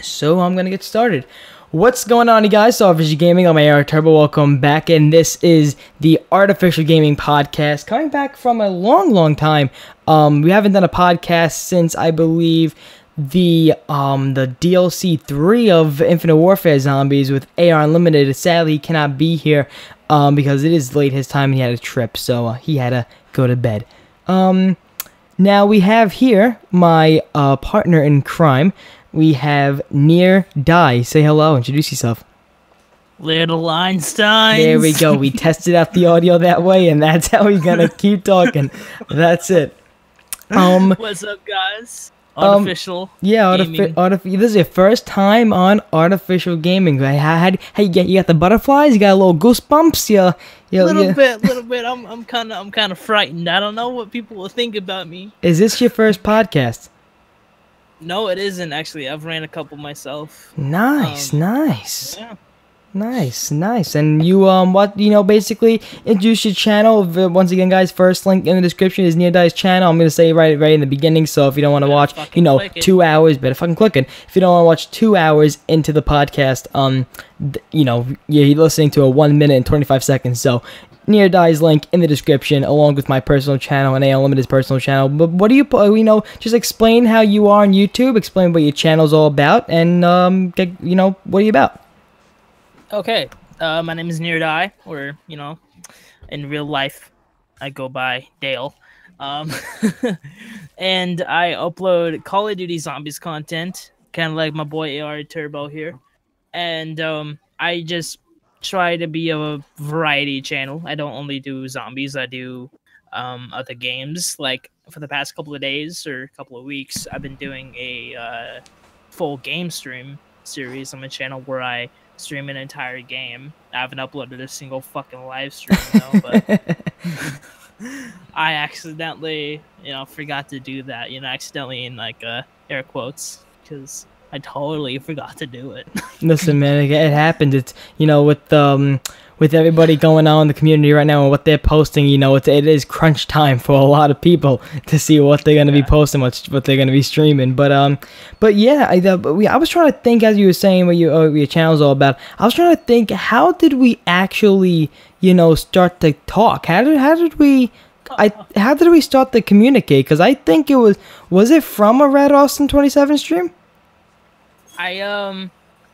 So I'm gonna get started. What's going on, you guys? So Artificial Gaming, I'm AR Turbo. Welcome back, and this is the Artificial Gaming Podcast, coming back from a long time. We haven't done a podcast since, I believe, the DLC 3 of Infinite Warfare Zombies with AR Unlimited. Sadly, he cannot be here because it is late his time and he had a trip, so he had to go to bed. Now we have here my partner in crime. We have NearDYE. Say hello. Introduce yourself. Little Einstein. There we go. We tested out the audio that way, and that's how we're gonna keep talking. That's it. What's up, guys? Artificial. Yeah, this is your first time on Artificial Gaming. How you get? You got the butterflies? You got a little goosebumps? Little bit. I'm kind of frightened. I don't know what people will think about me. Is this your first podcast? No, it isn't actually. I've ran a couple myself. Nice. Yeah. Nice. And you, basically introduce your channel. Once again, guys, first link in the description is NearDYE's channel. I'm going to say right in the beginning, so if you don't want to watch, 2 hours, better fucking click it. If you don't want to watch 2 hours into the podcast, you're listening to a 1 minute and 25 seconds, so NearDYE's link in the description, along with my personal channel and A Unlimited's personal channel. But what do you, just explain how you are on YouTube, explain what your channel's all about, and, what are you about? Okay, my name is NearDYE, or, in real life, I go by Dale. And I upload Call of Duty Zombies content, kind of like my boy AR Turbo here. And I just try to be a variety channel. I don't only do zombies, I do other games. Like, for the past couple of days or couple of weeks, I've been doing a full game stream series on my channel where I stream an entire game. I haven't uploaded a single fucking live stream though, but I accidentally, forgot to do that. Accidentally in air quotes, because I totally forgot to do it. Listen, man, it happened. It's with everybody going on in the community right now and what they're posting, it is crunch time for a lot of people to see what they're gonna be posting, what they're gonna be streaming. But yeah, I was trying to think, as you were saying what your channel's all about. I was trying to think, how did we actually start to talk? How did we start to communicate? Because I think it was it from a Red Austin 27 stream? I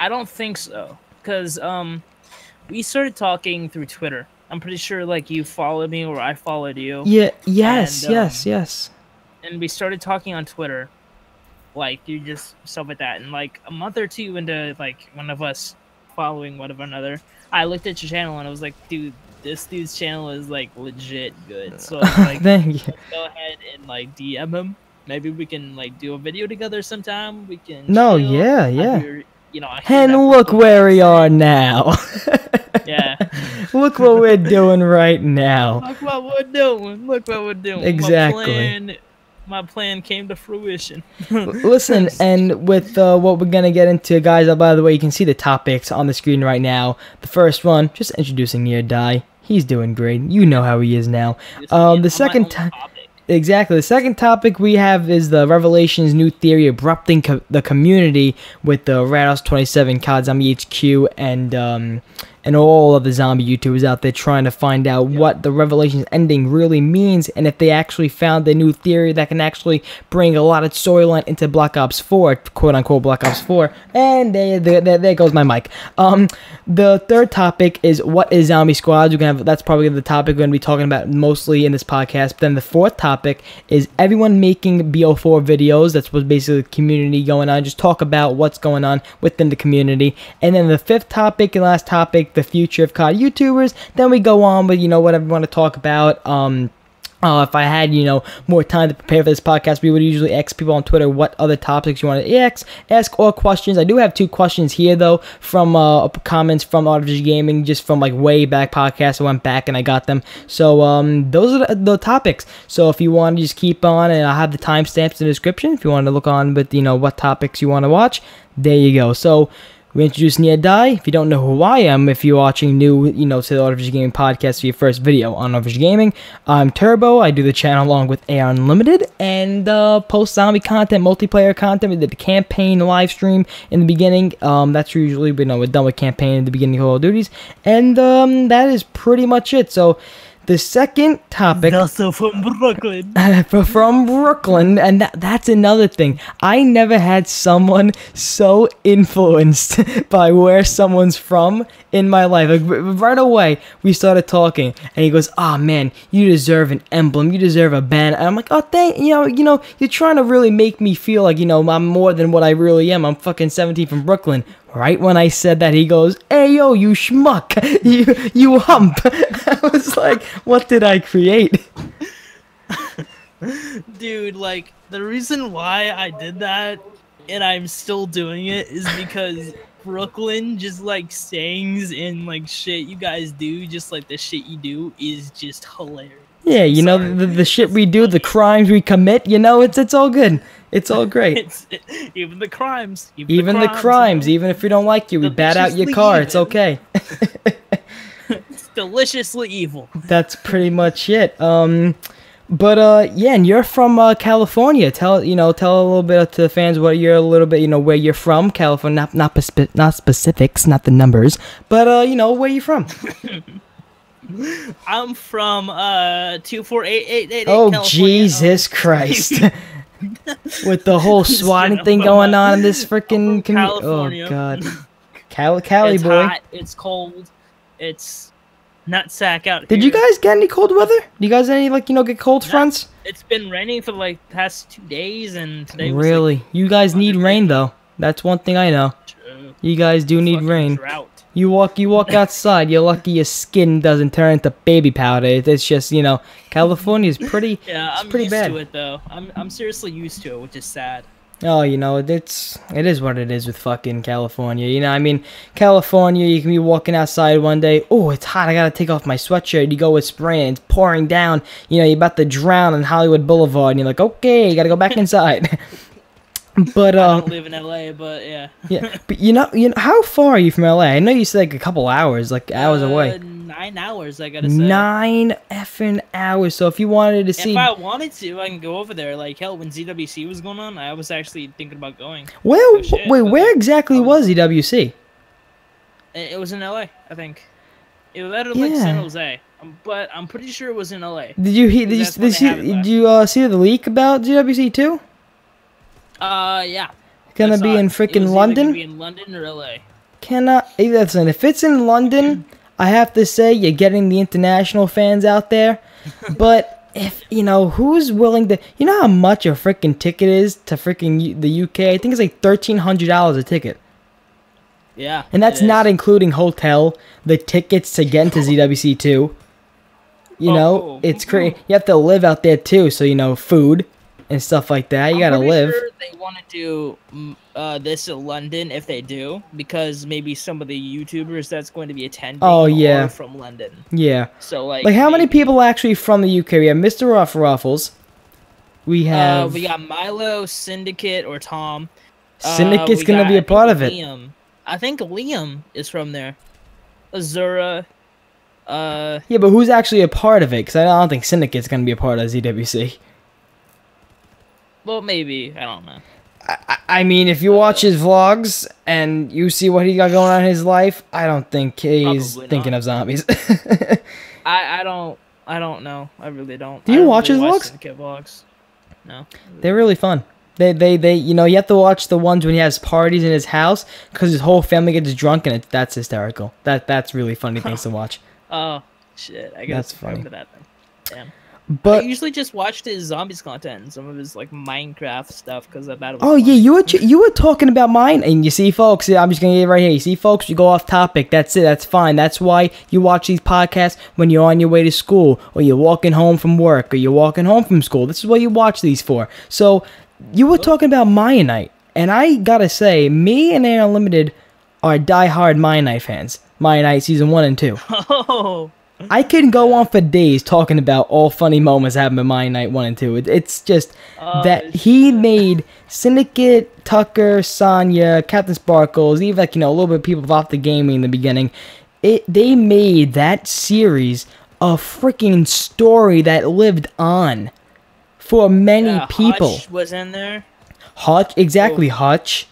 don't think so, because we started talking through Twitter. I'm pretty sure you followed me or I followed you. Yeah. Yes. And we started talking on Twitter, you just stuff like that. And a month or two into one of us following one of another, I looked at your channel and I was like, dude, this dude's channel is legit good. So thank you. Go ahead and DM him. Maybe we can do a video together sometime. We can. No, chill. Yeah. And look where we are now. Yeah. Look what we're doing right now. Look what we're doing. Exactly. My plan came to fruition. Listen, and with what we're gonna get into, guys. By the way, you can see the topics on the screen right now. The first one, just introducing NearDYE. He's doing great. You know how he is now. The second time. Exactly. The second topic we have is the Revelation's new theory erupting the community with the Rados 27, COD Zombie HQ, and all of the zombie YouTubers out there trying to find out what the Revelation's ending really means, and if they actually found a new theory that can actually bring a lot of storyline into Black Ops 4, quote-unquote Black Ops 4. And there goes my mic. The third topic is, what is Zombie Squads? That's probably the topic we're going to be talking about mostly in this podcast. But then the fourth topic is everyone making BO4 videos. That's what's basically the community going on. Just talk about what's going on within the community. And then the fifth topic and last topic, the future of COD YouTubers. Then we go on with, whatever we want to talk about. If I had, more time to prepare for this podcast, we would usually ask people on Twitter what other topics you want to ask or questions. I do have 2 questions here, though, from comments from Artificial Gaming, just from way back podcasts. I went back and I got them. So those are the topics. So if you want to just keep on, and I'll have the timestamps in the description if you want to look on with, what topics you want to watch. There you go. So We introduce NearDYE. If you don't know who I am, if you're watching new, to the Artificial Gaming Podcast for your first video on Artificial Gaming, I'm Turbo. I do the channel along with AR Unlimited and post zombie content, multiplayer content. We did the campaign live stream in the beginning. That's usually, we're done with campaign in the beginning of Call of Duties. And that is pretty much it. So, the second topic... Also from Brooklyn. From Brooklyn, and that's another thing. I never had someone so influenced by where someone's from in my life. Like, right away, we started talking, and he goes, "Oh man, you deserve an emblem. You deserve a band." And I'm like, "Oh, thank you're trying to really make me feel like I'm more than what I really am. I'm fucking 17 from Brooklyn." Right when I said that, he goes, "Hey, yo, you schmuck, you hump." I was like, what did I create? Dude, like, the reason why I did that, and I'm still doing it, is because Brooklyn just, like, sayings and, like, shit you guys do, just like the shit you do, is just hilarious. Yeah, the shit we do, the crimes we commit, it's all good. It's all great. Even the crimes. Even the crimes. Even if we don't like you, we bat out your car. It's okay. It's deliciously evil. That's pretty much it. Yeah, and you're from California. Tell a little bit to the fans where you're from. California, not specifics, not the numbers, but where you from? I'm from 24888. Oh, California. Jesus Christ. With the whole swatting thing going on in this freaking community. Oh, God. Cali it's boy. Hot, it's cold. It's nutsack out here. Did you guys get any cold weather? Do you guys get cold fronts? It's been raining for like the past 2 days, and today was really? Like, you guys need rain, though. That's one thing I know. True. You guys do need rain. Drought. You walk outside, you're lucky your skin doesn't turn into baby powder. It's just, California's pretty I'm pretty used bad. to it though. I'm seriously used to it, which is sad. Oh, it is what it is with fucking California. California, you can be walking outside one day, oh, it's hot, I gotta take off my sweatshirt. You go with spray and it's pouring down. You're about to drown on Hollywood Boulevard, and you're like, okay, you gotta go back inside. But I don't live in LA, but yeah. Yeah, but how far are you from LA? I know you said like a couple hours, like hours away. 9 hours, I gotta say. 9 effing hours. So if you wanted to see, if I wanted to, I can go over there. Like hell, when ZWC was going on, I was actually thinking about going. Well, where exactly was ZWC? It was in LA, I think. It was either like San Jose, but I'm pretty sure it was in LA. Did you see the leak about ZWC too? Yeah. Gonna be in freaking London? Gonna be in London or LA. Listen, if it's in London, I have to say you're getting the international fans out there. But if who's willing to, how much a freaking ticket is to freaking the UK? I think it's like $1,300 a ticket. Yeah. And that's not including hotel, the tickets to get into ZWC too. It's crazy. You have to live out there too, so food and stuff like that. You gotta live. Sure they want to do this in London if they do, because maybe some of the YouTubers that's going to be attending are from London. Yeah. So like how many people are actually from the UK? We have Mr. Ruffles. We have we got Milo, Syndicate, or Tom. Syndicate's gonna be a part of it. Liam. I think Liam is from there. Azura. Yeah, but who's actually a part of it? Because I don't think Syndicate's gonna be a part of ZWC. Well, maybe. I don't know. I mean, if you watch his vlogs and you see what he got going on in his life, I don't think he's thinking of zombies. I don't know. I really don't. Do you watch his vlogs? Vlogs? No. They're really fun. They you have to watch the ones when he has parties in his house because his whole family gets drunk and that's hysterical. That's really funny things to watch. Oh shit! I guess that's funny. That thing. Damn. But I usually just watched his zombies content and some of his like Minecraft stuff because I thought it was funny. Yeah, you were talking about mine, and you see, folks. I'm just gonna get it right here. You see, folks, you go off topic. That's it. That's fine. That's why you watch these podcasts when you're on your way to school, or you're walking home from work, or you're walking home from school. This is what you watch these for. So you were talking about Maya Knight, and I gotta say, me and Air Unlimited are diehard Maya Knight fans. Maya Knight season 1 and 2. Oh. I can go on for days talking about all funny moments that happened in Mighty Knight 1 and 2. It's just that he made Syndicate, Tucker, Sonya, Captain Sparkles, even like, a little bit of people off the gaming in the beginning. They made that series a freaking story that lived on for many people. Hutch was in there. Hutch, exactly, Hutch.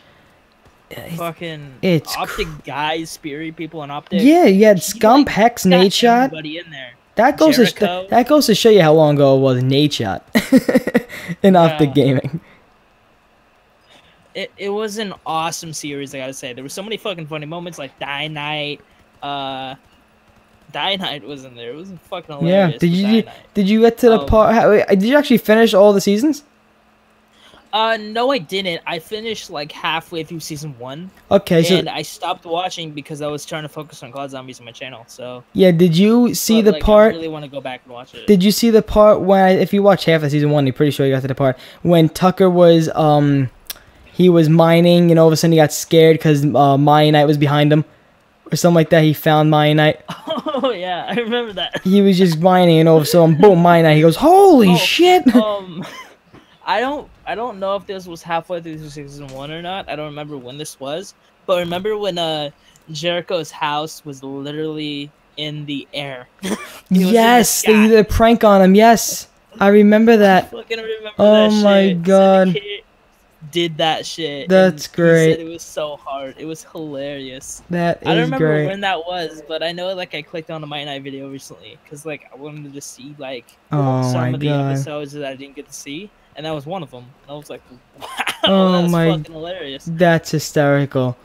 Fucking it's Optic guys, Spirit people, and Optic. Yeah, you had Scump, Hex, Nate Shot. In there. That goes to show you how long ago it was Nate Shot in Optic Gaming. It was an awesome series, I gotta say. There were so many fucking funny moments, like Die Night. Die Night was in there. It was fucking hilarious. Yeah, did you get to the part? Did you actually finish all the seasons? No, I didn't. I finished like halfway through season 1. Okay, and I stopped watching because I was trying to focus on COD Zombies on my channel. So yeah, did you see the part? I really want to go back and watch it. Did you see the part when, if you watch half of season 1, you're pretty sure you got to the part when Tucker was he was mining, and all of a sudden he got scared because Mighty Knight was behind him, or something like that. He found Mighty Knight. Oh yeah, I remember that. He was just mining, and all of a sudden, boom, Mighty Knight. He goes, "Holy shit!" I don't know if this was halfway through season 1 or not. I don't remember when this was, but remember when Jericho's house was literally in the air. Yes, they did a prank on him. Yes, I remember that. I fucking remember oh that my shit. god. Did that shit. That's great. He said it was so hard. It was hilarious. That is great. I don't remember when that was, but I know like I clicked on a Mighty Knight video recently because like I wanted to see like some of the episodes that I didn't get to see, and that was one of them. And I was like, wow, that's fucking hilarious. That's hysterical.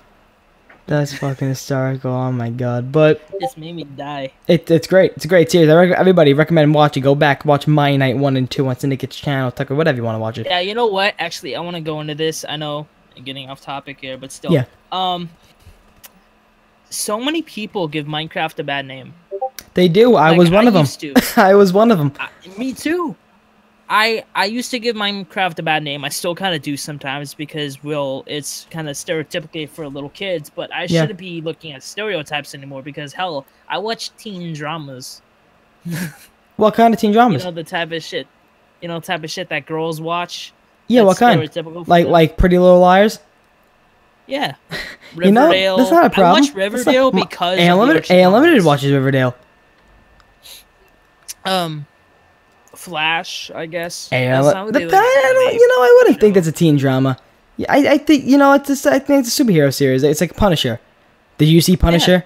That's fucking hysterical. Oh my god. But it just made me die. It's great. It's a great series. Everybody recommend watching. Go back, watch Mighty Knight 1 and 2 on Syndicate's channel, Tucker, whatever you want to watch it. Yeah, you know what? Actually, I want to go into this. I know I'm getting off topic here, but still. Yeah. So many people give Minecraft a bad name. They do. I was one of them. I was one of them. Me too. I used to give Minecraft a bad name. I still kind of do sometimes because, it's kind of stereotypically for little kids. But I shouldn't be looking at stereotypes anymore because, hell, I watch teen dramas. What kind of teen dramas? You know, the type of shit. That girls watch. Yeah, what kind? Like Pretty Little Liars? Yeah. Riverdale. That's not a problem. I watch Riverdale because Unlimited watches Riverdale. Flash, I guess. I wouldn't think that's a teen drama. Yeah, I think I think it's a superhero series. It's like Punisher. Did you see Punisher? Yeah.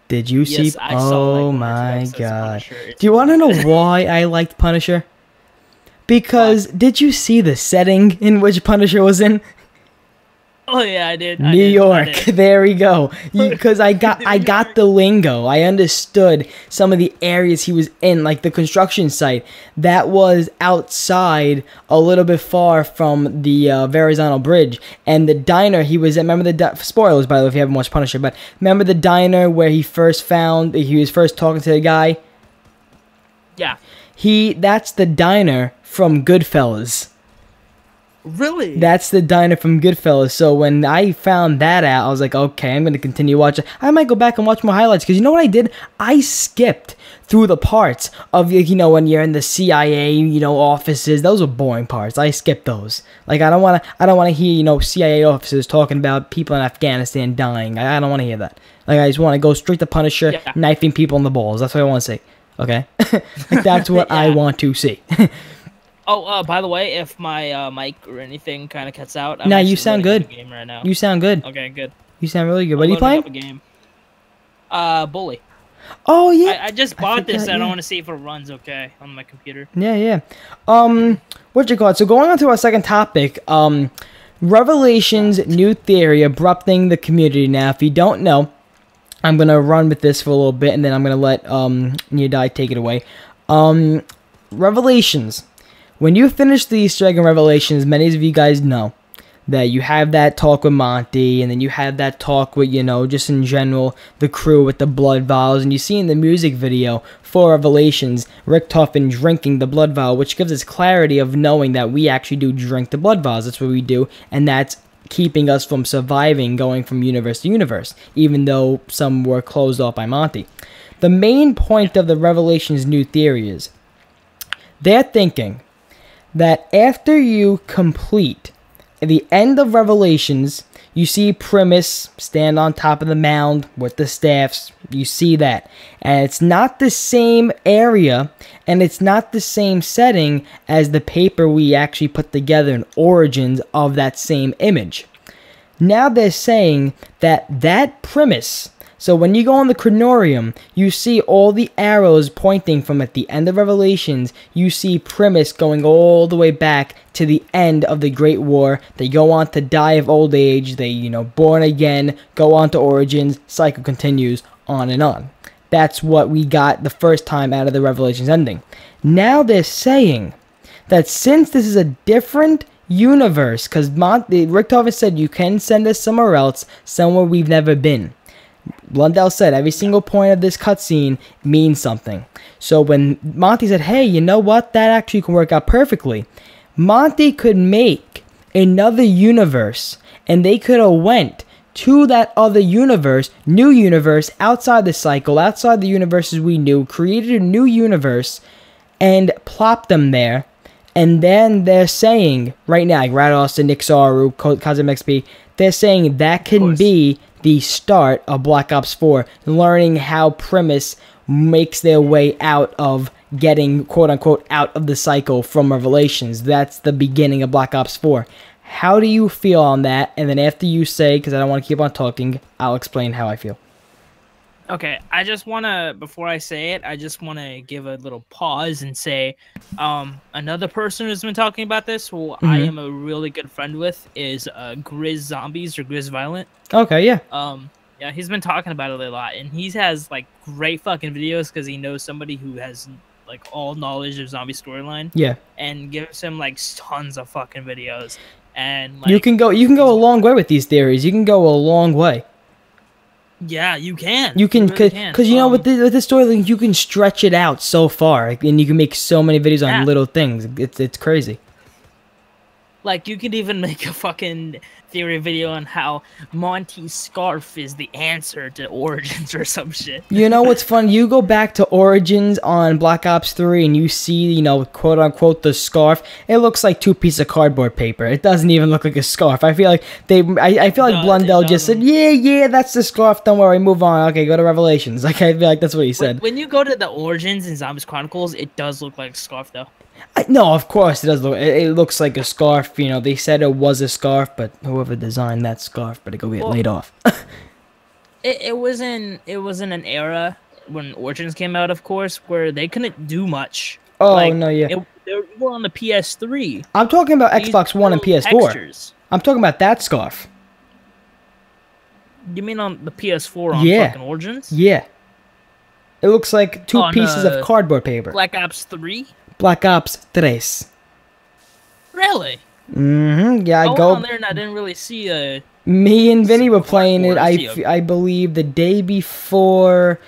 Did you see? I saw, oh my god! Do you want to know why I liked Punisher? Because did you see the setting in which Punisher was in? Oh yeah, I did. New York. There we go. Because I got the lingo. I understood some of the areas he was in, like the construction site that was outside a little bit far from the Verrazano Bridge, and the diner he was at. Remember spoilers, by the way, if you haven't watched Punisher, but remember the diner where he was first talking to the guy. Yeah. That's the diner from Goodfellas. Really? That's the diner from Goodfellas. So when I found that out, I was like, okay, I'm going to continue watching. I might go back and watch more highlights. Because you know what I did? I skipped through the parts of, when you're in the CIA, offices. Those are boring parts. I skipped those. Like, I don't want to hear, CIA officers talking about people in Afghanistan dying. I don't want to hear that. Like, I just want to go straight to Punisher, knifing people in the balls. That's what I want to see. Okay? Like, that's what I want to see. Oh, by the way, if my mic or anything kind of cuts out, no, you sound good. Game right now. You sound good. Okay, good. You sound really good. What are you playing? Up a game. Bully. Oh yeah. I just bought this. I don't want to see if it runs okay on my computer. Yeah. What's it called? So going on to our second topic, Revelation's new theory abrupting the community. Now, if you don't know, I'm gonna run with this for a little bit, and then I'm gonna let NearDYE take it away. Revelations. When you finish the Easter egg in Revelations, many of you guys know that you have that talk with Monty, and then you have that talk with, just in general, the crew with the blood vials, and you see in the music video for Revelations, Rick Toffin drinking the blood vial, which gives us clarity of knowing that we actually do drink the blood vials. That's what we do, and that's keeping us from surviving, going from universe to universe, even though some were closed off by Monty. The main point of the Revelations new theory is they're thinking that after you complete the end of Revelations, you see Primus stand on top of the mound with the staffs. You see that. And it's not the same area, and it's not the same setting as the paper we actually put together in Origins of that same image. Now they're saying that that Primus, so when you go on the Chronorium, you see all the arrows pointing from at the end of Revelations. You see Primus going all the way back to the end of the Great War. They go on to die of old age. They, born again, go on to Origins. Cycle continues on and on. That's what we got the first time out of the Revelations ending. Now they're saying that since this is a different universe, because Rick Tovan said you can send us somewhere else, somewhere we've never been. Blundell said every single point of this cutscene means something. So when Monty said, hey, you know what? That actually can work out perfectly. Monty could make another universe, and they could have went to that other universe, new universe, outside the cycle, outside the universes we knew, created a new universe, and plopped them there. And then they're saying, right now, like Rados and Nick Saru, Kazim XP, they're saying that can be the start of Black Ops 4, learning how Primus makes their way out of getting, quote-unquote, out of the cycle from Revelations. That's the beginning of Black Ops 4. How do you feel on that? And then after you say, because I don't want to keep on talking, I'll explain how I feel. Okay, I just want to, before I say it, I just want to give a little pause and say, another person who's been talking about this, who I am a really good friend with, is Grizz Zombies or Grizz Violent. Okay, yeah. Yeah, he's been talking about it a lot, and he has, like, great fucking videos because he knows somebody who has, like, all knowledge of zombie storyline. Yeah. And gives him, like, tons of fucking videos. And, like, you can go a long way with these theories. You can go a long way. Yeah, you can. You can, because with the story, you can stretch it out so far, and you can make so many videos on little things. It's crazy. Like, you could even make a fucking theory video on how Monty's scarf is the answer to Origins or some shit. You know what's fun? You go back to Origins on Black Ops 3 and you see, quote-unquote, the scarf. It looks like 2 pieces of cardboard paper. It doesn't even look like a scarf. I feel like I feel like Blundell just said, yeah, that's the scarf. Don't worry, move on. Okay, go to Revelations. Like, I feel like that's what he said. When you go to the Origins in Zombies Chronicles, it does look like a scarf, though. No, of course it does look. It looks like a scarf. They said it was a scarf, but whoever designed that scarf better go get laid off. it was in an era when Origins came out, of course, where they couldn't do much. Oh no, yeah. They were on the PS3. I'm talking about Xbox One and PS4. Textures. I'm talking about that scarf. You mean on the PS4 on fucking Origins? Yeah. It looks like 2 pieces of cardboard paper. Black Ops 3. Black Ops 3. Really? Yeah, I went on there and I didn't really see a... Me and Vinny were playing it, I believe, the day before...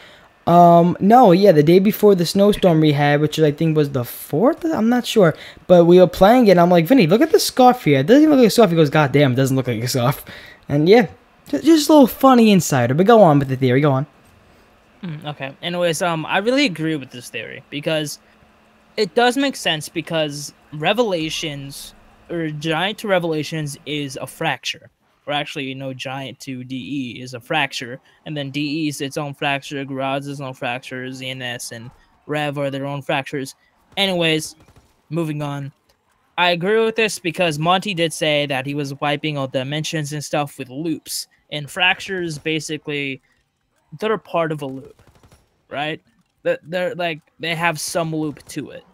the day before the snowstorm we had, which I think was the 4th? I'm not sure. But we were playing it, and I'm like, Vinny, look at the scarf here. It doesn't even look like a scarf. He goes, God damn, it doesn't look like a scarf. And yeah, just a little funny insider. But go on with the theory, go on. Okay. Anyways, I really agree with this theory, because... it does make sense, because Revelations, or Giant to Revelations, is a fracture. Or actually, Giant to DE is a fracture. And then DE is its own fracture, Garage is its own fracture, ZNS and Rev are their own fractures. Anyways, moving on. I agree with this because Monty did say that he was wiping all dimensions and stuff with loops. And fractures, basically, they're part of a loop, right? They're like, they have some loop to it.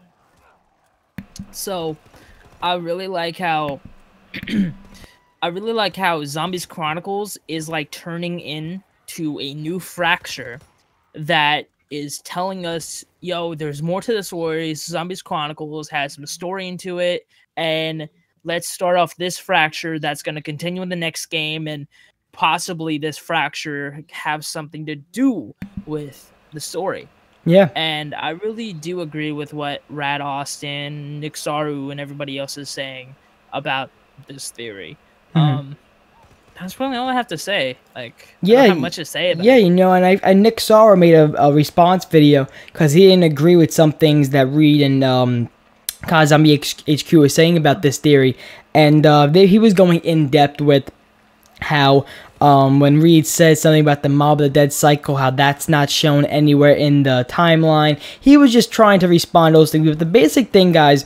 So I really like how Zombies Chronicles is like turning into a new fracture that is telling us, yo, there's more to the story. Zombies Chronicles has some story into it, and let's start off this fracture that's going to continue in the next game, and possibly this fracture have something to do with the story. Yeah. And I really do agree with what Rad Austin, Nick Saru, and everybody else is saying about this theory. That's probably all I have to say. Like, Yeah, I don't have much to say about yeah, it. you know, and Nick Sauer made a response video because he didn't agree with some things that Reed and Kazami HQ was saying about this theory, and he was going in depth with how when Reed says something about the Mob of the Dead cycle, how that's not shown anywhere in the timeline. He was just trying to respond to those things. But the basic thing, guys,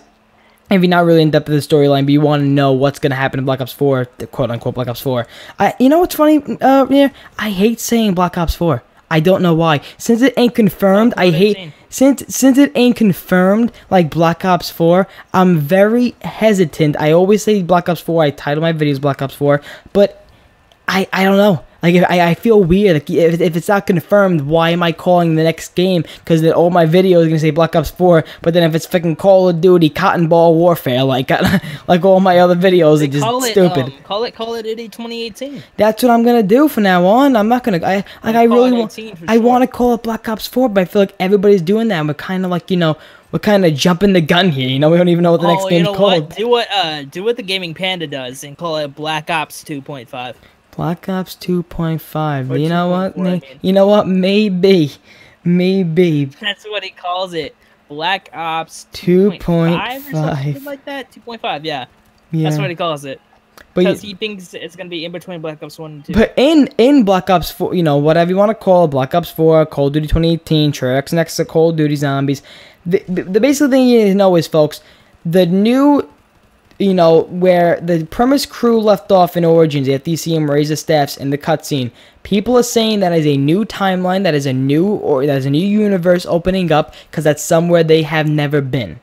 if you're not really in depth of the storyline, but you want to know what's going to happen in Black Ops 4, the quote-unquote Black Ops 4, you know what's funny? Yeah, I hate saying Black Ops 4. I don't know why. Since it ain't confirmed, I hate... Since it ain't confirmed, like Black Ops 4, I'm very hesitant. I always say Black Ops 4. I title my videos Black Ops 4, but I don't know. Like, I feel weird. Like, if it's not confirmed, why am I calling the next game? Because all my videos are going to say Black Ops 4, but then if it's fucking Call of Duty, Cotton Ball Warfare, like all my other videos are just stupid. Call it Call of Duty 2018. That's what I'm going to do from now on. I'm not going to... I want to call it Black Ops 4, but I feel like everybody's doing that. And we're kind of like, you know... We're kind of jumping the gun here, you know. We don't even know what the next game's called. Do what the Gaming Panda does and call it Black Ops 2.5. Black Ops 2.5. You know what? You know what? Maybe. That's what he calls it. Black Ops 2.5 or something like that. 2.5. Yeah. That's what he calls it. Because he thinks it's gonna be in between Black Ops 1 and 2. But in Black Ops 4, you know, whatever you want to call it, Black Ops 4, Call of Duty 2018, Treyarch next to Call of Duty Zombies. The basic thing you need to know is, folks, the new, you know, where the premise crew left off in Origins, at DCM raise the staffs in the cutscene. People are saying that is a new timeline, that is a new universe opening up, because that's somewhere they have never been.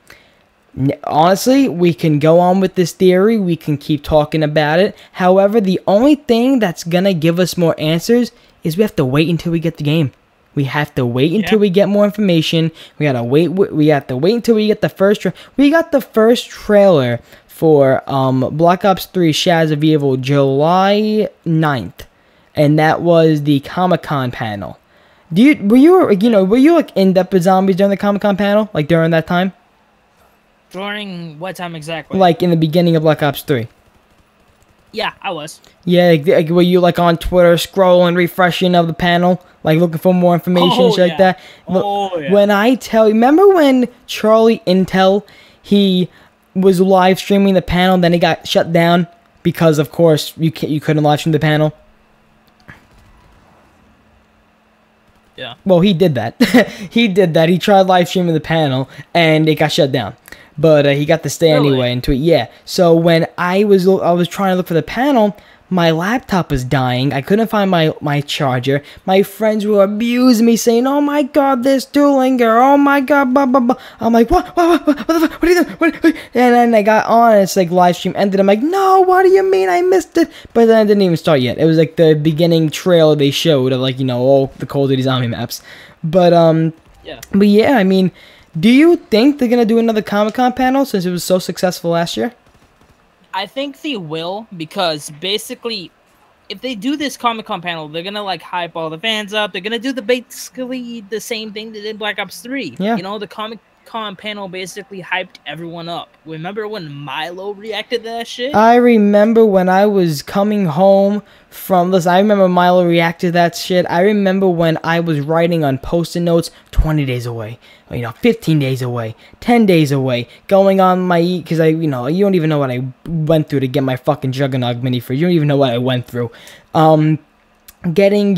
Honestly, we can go on with this theory. We can keep talking about it. However, the only thing that's gonna give us more answers is we have to wait until we get the game. We have to wait until we get more information. We gotta wait. We have to wait until we get the first. We got the first trailer for Black Ops 3: Shadows of Evil July 9th, and that was the Comic-Con panel. Were you like in depth with zombies during the Comic-Con panel, like during that time? During what time exactly? Like in the beginning of Black Ops 3. Yeah, I was. Yeah, like, were you like on Twitter scrolling, refreshing of the panel, like looking for more information and shit like that? When I tell you, remember when Charlie Intel, he was live streaming the panel, then he got shut down because, of course, you couldn't live stream the panel. Yeah. Well, he did that. He did that. He tried live streaming the panel, and it got shut down. But he got to stay anyway and tweet. Yeah. So when I was trying to look for the panel, my laptop was dying. I couldn't find my charger. My friends were abusing me, saying, "Oh my God, this Duelinger! Oh my God, blah blah blah." I'm like, what the fuck? What are you doing? What? And then I got on, and it's like live stream ended. I'm like, no, what do you mean I missed it? But then it didn't even start yet. It was like the beginning trailer they showed of, like, you know, all the Call of Duty zombie maps. But yeah, I mean. Do you think they're going to do another Comic-Con panel since it was so successful last year? I think they will, because basically, if they do this Comic-Con panel, they're going to, like, hype all the fans up. They're going to do basically the same thing they did in Black Ops 3. Yeah. You know, the Comic-Con panel basically hyped everyone up. Remember when Milo reacted to that shit? I remember when I was coming home from this. I remember Milo reacted to that shit. I remember when I was writing on Post-it notes 20 days away. 15 days away, 10 days away, going on my, because you don't even know what I went through to get my fucking Juggernog mini fridge. You don't even know what I went through. Getting,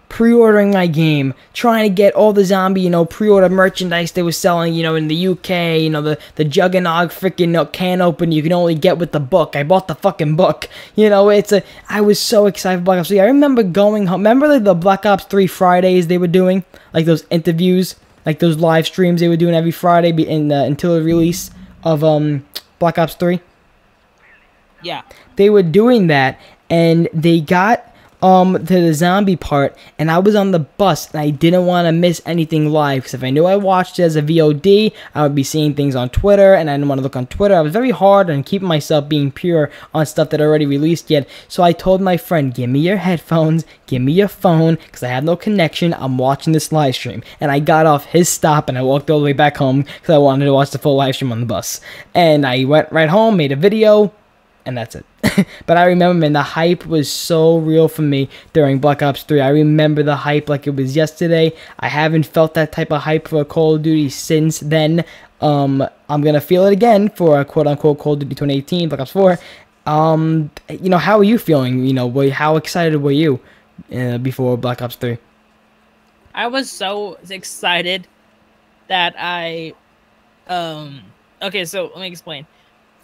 pre-ordering my game, trying to get all the zombie, pre-order merchandise they were selling, in the UK, the Juggernog freaking can open you can only get with the book. I bought the fucking book. I was so excited for Black Ops 3. I remember going home. Remember the Black Ops 3 Fridays they were doing? Like those interviews? Like those live streams they were doing every Friday until the release of Black Ops 3? Yeah. They were doing that, and they got to the zombie part, and I was on the bus, and I didn't want to miss anything live, because if I knew I watched it as a VOD, I would be seeing things on Twitter, and I didn't want to look on Twitter. I was very hard on keeping myself being pure on stuff that already released yet, so I told my friend, give me your headphones, give me your phone, because I have no connection, I'm watching this live stream, and I got off his stop, and I walked all the way back home, because I wanted to watch the full live stream on the bus, and I went right home, made a video, and that's it. But I remember, man, the hype was so real for me during Black Ops 3. I remember the hype like it was yesterday. I haven't felt that type of hype for a Call of Duty since then. I'm gonna feel it again for a quote-unquote Call of Duty 2018, Black Ops 4. How are you feeling? How excited were you before Black Ops 3? I was so excited that okay, so let me explain.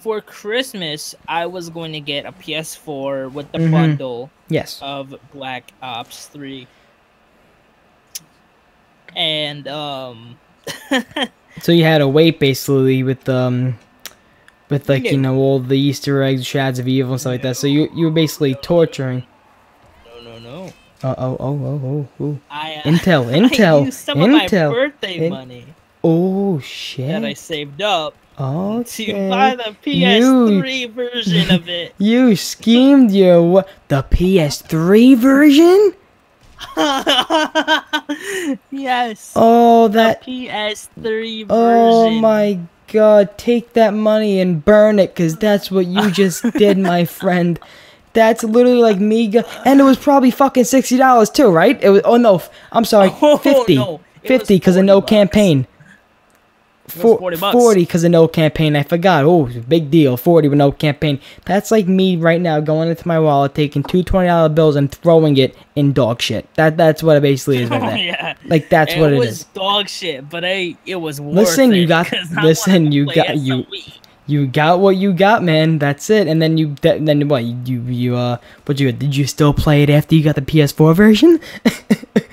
For Christmas, I was going to get a PS4 with the bundle of Black Ops 3. And so you had to wait basically with all the Easter eggs, Shads of Evil and stuff like that. So you were basically torturing. No. Oh. I Intel. used some of my birthday money. Oh shit. That I saved up. Okay. To buy the PS3 version of it. You schemed the PS3 version? Yes. Oh, the PS3 version. Oh my god, take that money and burn it, because that's what you just did, my friend. That's literally like me, and it was probably fucking $60 too, right? It was. Oh no, I'm sorry, 50. No, 50 because of no campaign. 40 bucks. 40 because of no campaign. I forgot. Oh, big deal. 40 with no campaign. That's like me right now going into my wallet, taking two $20 bills and throwing it in dog shit. That's what it basically is right now. Yeah. Like that's what it is. It was dog shit, but it was worth listen, it. You got what you got, man. That's it. And then did you still play it after you got the PS4 version?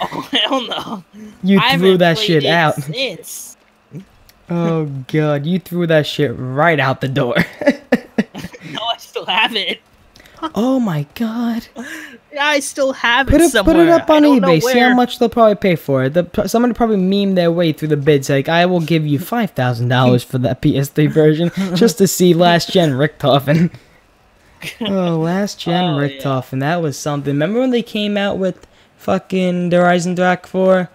Oh hell no. You threw that shit out. Since. Oh god, you threw that shit right out the door. No, I still have it. Oh my god. Yeah, I still have it somewhere. Put it up on eBay. See how much they'll probably pay for it. Somebody probably meme their way through the bids. Like, I will give you $5,000 for that PS3 version just to see Last Gen Richtofen. Oh, Last Gen Richtofen. Yeah. That was something. Remember when they came out with fucking Horizon Drac 4?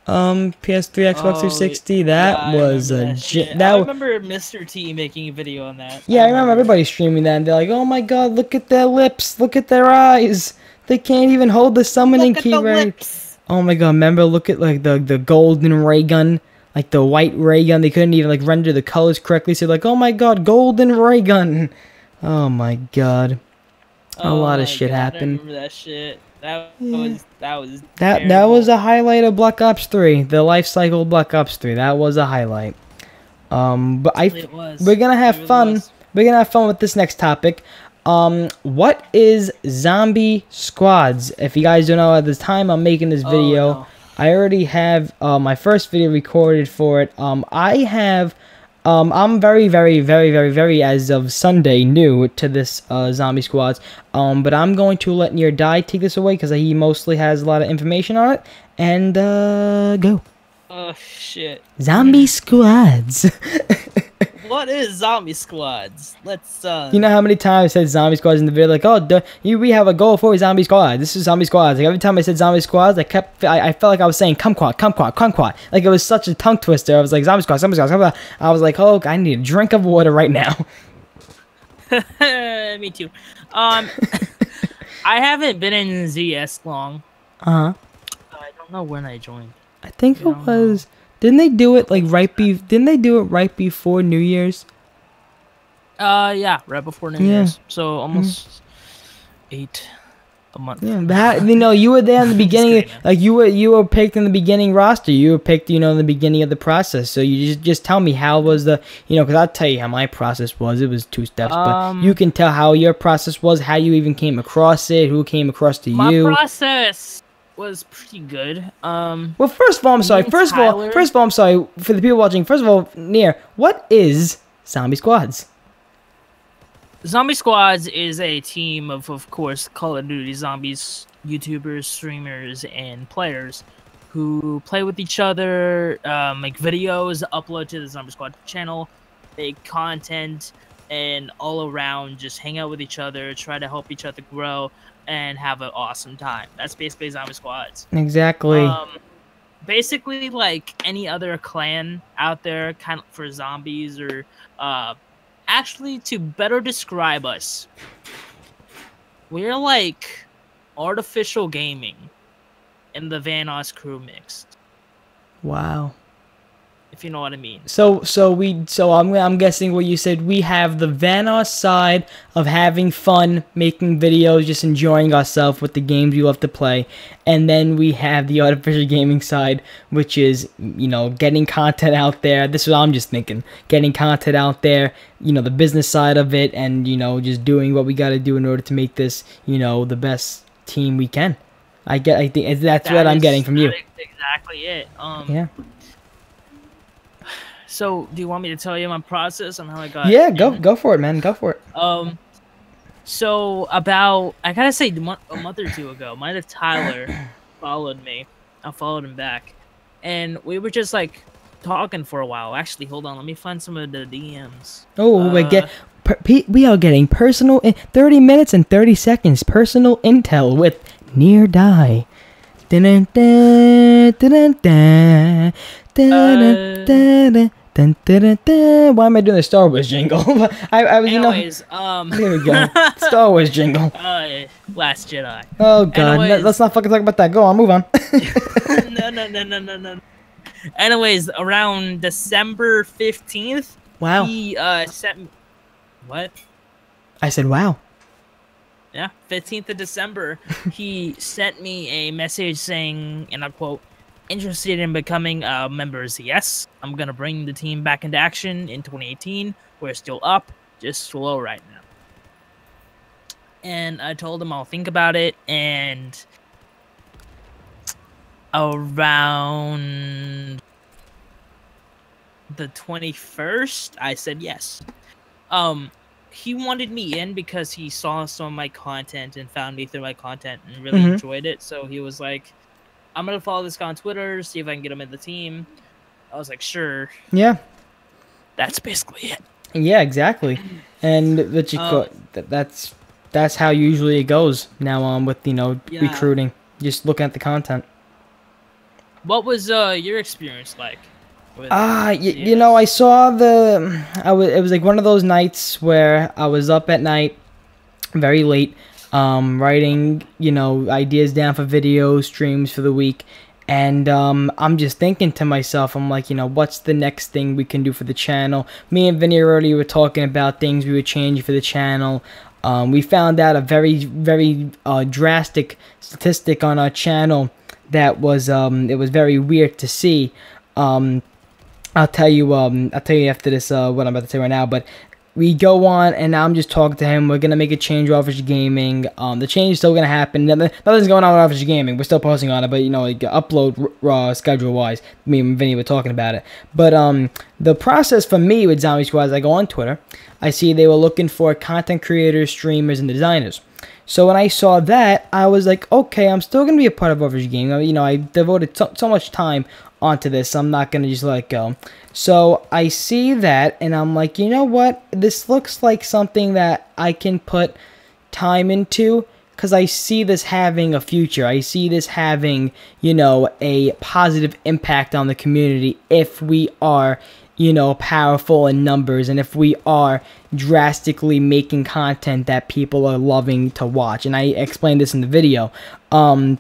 PS3, Xbox 360. That was a I remember Mr. T making a video on that. Yeah, I remember everybody streaming that, and they're like, "Oh my god, look at their lips, look at their eyes. They can't even hold the summoning key right." Oh my god, remember? Look at like the golden ray gun, like the white ray gun. They couldn't even like render the colors correctly. So like, "Oh my god, golden ray gun." Oh my god, a lot of shit happened. I remember that shit. That was a highlight of Black Ops 3. The life cycle of Black Ops 3. That was a highlight. But we're gonna have fun. We're gonna have fun with this next topic. What is zombie squads? If you guys don't know, at the time I'm making this video, I already have my first video recorded for it. I'm very, as of Sunday, new to this zombie squads. But I'm going to let NearDYE take this away because he mostly has a lot of information on it. And go. Oh shit. Zombie squads. What is zombie squads? Let's You know how many times I said zombie squads in the video? Like, oh, we have a goal for zombie squad. This is zombie squads. Like every time I said zombie squads, I felt like I was saying kumquat. Like it was such a tongue twister. I was like zombie squads. I was like, oh, I need a drink of water right now. Me too. I haven't been in ZS long. I don't know when I joined. I think it was. Didn't they do it like Didn't they do it right before New Year's? Yeah, right before New Year's. So almost 8 a month. Yeah, you were there in the beginning. Like you were picked in the beginning roster. You were picked, in the beginning of the process. So you just tell me how was the, because I'll tell you how my process was. It was 2 steps, but you can tell how your process was, how you even came across it, who came across to you. My process was pretty good. Well, first of all, I'm sorry. First of all, I'm sorry for the people watching. First of all, Near, what is zombie squads? Zombie Squads is a team of course, Call of Duty Zombies YouTubers, streamers, and players who play with each other, make videos, upload to the Zombie Squad channel, make content, and all around just hang out with each other, try to help each other grow, and have an awesome time. That's basically Zombie Squads. Exactly. Basically, like any other clan out there, kind of for zombies or actually, to better describe us, we're like Artificial Gaming and the Vanoss crew mixed. Wow. If you know what I mean. So I'm guessing what you said, we have the Vanoss side of having fun, making videos, just enjoying ourselves with the games we love to play, and then we have the Artificial Gaming side, which is, you know, getting content out there. This is what I'm just thinking, getting content out there, you know, the business side of it, and, you know, just doing what we got to do in order to make this, you know, the best team we can. I think that's what I'm getting from you. That is exactly it. Yeah. So, do you want me to tell you my process on how I got? Yeah, go for it, man. Go for it. So about, I gotta say, a month or two ago, might have Tyler followed me. I followed him back, and we were just like talking for a while. Actually, hold on, let me find some of the DMs. Oh, we are getting personal in 30 minutes and 30 seconds. Personal intel with NearDYE. Why am I doing the Star Wars jingle? Anyways, there we go. Star Wars jingle. Last Jedi. Oh god, let's not fucking talk about that. Go on, move on. No. Anyways, around December 15th, wow. He sent me... What? I said wow. Yeah, 15th of December, he sent me a message saying, and I quote, "Interested in becoming members? Yes, I'm gonna bring the team back into action in 2018. We're still up, just slow right now." And I told him I'll think about it, and around the 21st, I said yes. He wanted me in because he saw some of my content and found me through my content and really enjoyed it. So he was like, "I'm gonna follow this guy on Twitter, see if I can get him in the team." I was like, "Sure." Yeah. That's basically it. Yeah, exactly. And that's how usually it goes now on with, you know, recruiting. Just looking at the content. What was your experience like? You know, I saw it was like one of those nights where I was up at night very late, writing, you know, ideas down for videos, streams for the week, and I'm just thinking to myself, I'm like, you know, what's the next thing we can do for the channel? Me and Vinny earlier were talking about things we would change for the channel. We found out a very, very drastic statistic on our channel that was it was very weird to see. I'll tell you after this what I'm about to say right now, but we go on, and I'm just talking to him. We're gonna make a change with Official Gaming. The change is still gonna happen. Nothing's going on with Official Gaming. We're still posting on it, but, you know, like upload schedule wise, me and Vinny were talking about it. But the process for me with Zombie Squad is I go on Twitter. I see they were looking for content creators, streamers, and designers. So when I saw that, I was like, okay, I'm still gonna be a part of Official Gaming. You know, I devoted so much time onto this. I'm not gonna just let it go. So I see that, and I'm like, you know what? This looks like something that I can put time into, because I see this having a future. I see this having, you know, a positive impact on the community if we are, you know, powerful in numbers, and if we are drastically making content that people are loving to watch. And I explained this in the video. You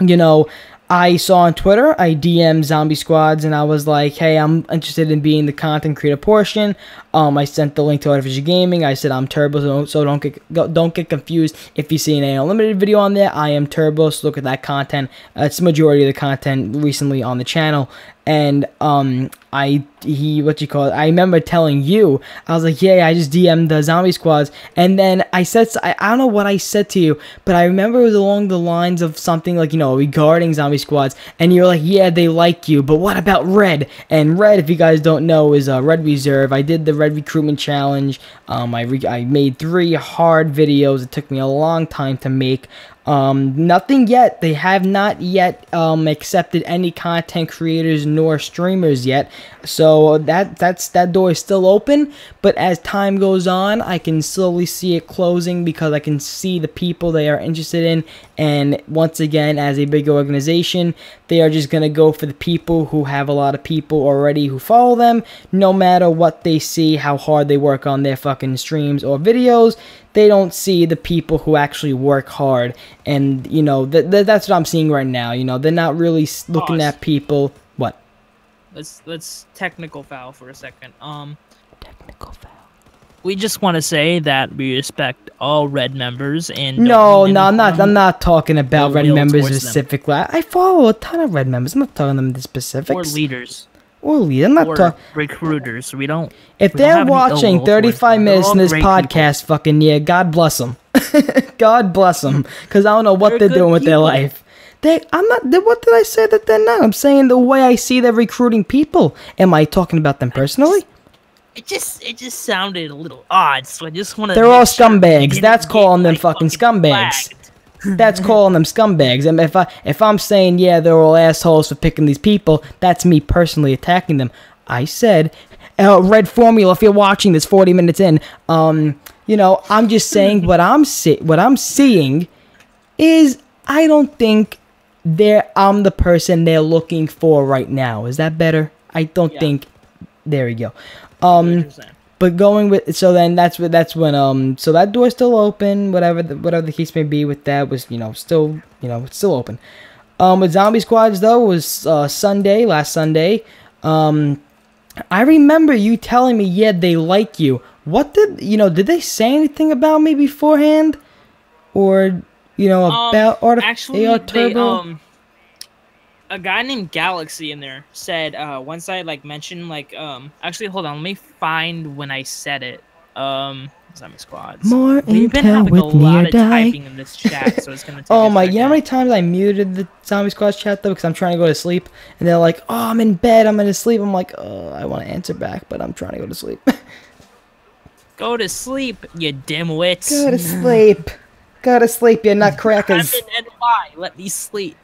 know, I saw on Twitter, I DM'd Zombie Squads, and I was like, hey, I'm interested in being the content creator portion. I sent the link to Artificial Gaming. I said I'm Turbo, so don't get confused if you see an Unlimited video on there. I am Turbo, so look at that content. It's the majority of the content recently on the channel. And I remember telling you, I was like, yeah, I just DM'd the Zombie Squads, and then I said, I don't know what I said to you, but I remember it was along the lines of something like, you know, regarding Zombie Squads, and you're like, yeah, they like you, but what about Red? And Red, if you guys don't know, is Red Reserve. I did the Red Recruitment Challenge. I made 3 hard videos. It took me a long time to make. Nothing yet. They have not yet accepted any content creators nor streamers yet. So that door is still open. But as time goes on, I can slowly see it closing because I can see the people they are interested in. And once again, as a big organization, they are just going to go for the people who have a lot of people already who follow them. No matter what they see, how hard they work on their fucking streams or videos, they don't see the people who actually work hard. And, you know, that's what I'm seeing right now. You know, they're not really looking at people. What? Let's technical foul for a second. Technical foul. We just want to say that we respect all red members and no, I'm not talking about red members specifically. I follow a ton of red members. I'm not talking them the specifics. Or leaders. I'm not talking recruiters. We don't. If they're watching 35 minutes in this podcast, fucking yeah, God bless them. God bless them, because I don't know what they're doing with their life. I'm not. What did I say that they're not? I'm saying the way I see them recruiting people. Am I talking about them personally? It just sounded a little odd, so I just want to. They're all scumbags. That's calling them fucking scumbags. That's calling them scumbags. And if I'm saying, yeah, they're all assholes for picking these people, that's me personally attacking them. I said, Red Formula, if you're watching this 40 minutes in, you know, I'm just saying what I'm seeing is I don't think I'm the person they're looking for right now. Is that better? I don't think. There we go. But going with, so then that's when so that door's still open, whatever the case may be with that was, it's still open. With Zombie Squads though, was last Sunday. I remember you telling me, yeah, they like you. What did they say anything about me beforehand, or about AR Turbo? A guy named Galaxy in there said once I mentioned actually hold on, let me find when I said it. Zombie Squads. More We've been intel having with a lot of NearDYE. typing in this chat, so it's gonna take Oh my! You know how many times I muted the Zombie Squads chat though because I'm trying to go to sleep, and they're like, "Oh, I'm in bed. I'm gonna sleep." I'm like, "Oh, I want to answer back, but I'm trying to go to sleep." Go to sleep, you dimwits. Go to sleep. Go to sleep, you nutcrackers. I'm in NY. Let me sleep.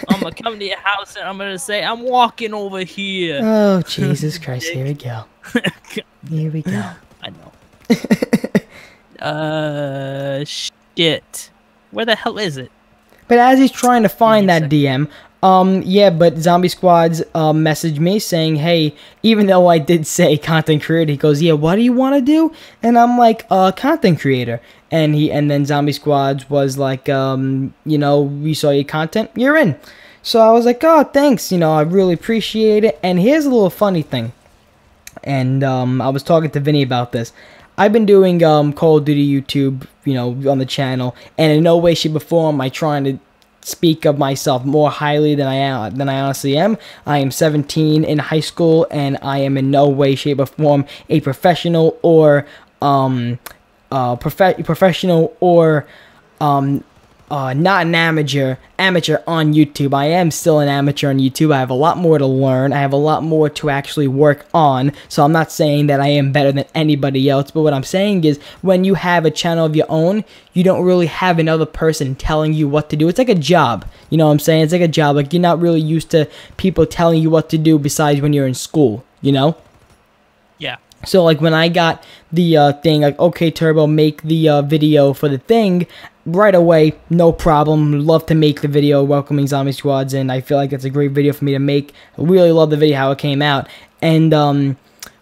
I'm gonna come to your house and I'm gonna say I'm walking over here. Oh Jesus Christ! Here we go. Here we go. I know. Shit. Where the hell is it? But as he's trying to find that DM, yeah, but Zombie Squads messaged me saying, hey, even though I did say content creator, he goes, yeah, what do you want to do? And I'm like, content creator. And then Zombie Squads was like, we saw your content, you're in. So I was like, oh, thanks, I really appreciate it. And here's a little funny thing. And I was talking to Vinny about this. I've been doing Call of Duty YouTube, on the channel, and in no way, shape, or form am I trying to speak of myself more highly than I honestly am. I am 17 in high school, and I am in no way, shape, or form a professional or not an amateur on YouTube. I am still an amateur on YouTube. I have a lot more to learn. I have a lot more to actually work on. So I'm not saying that I am better than anybody else, but what I'm saying is when you have a channel of your own, you don't really have another person telling you what to do. It's like a job. You know what I'm saying? It's like a job. Like, you're not really used to people telling you what to do besides when you're in school, Yeah. So, like, when I got the thing, like, okay, Turbo, make the video for the thing, right away, no problem. Love to make the video welcoming Zombie Squads, and I feel like it's a great video for me to make. I really love the video, how it came out. And,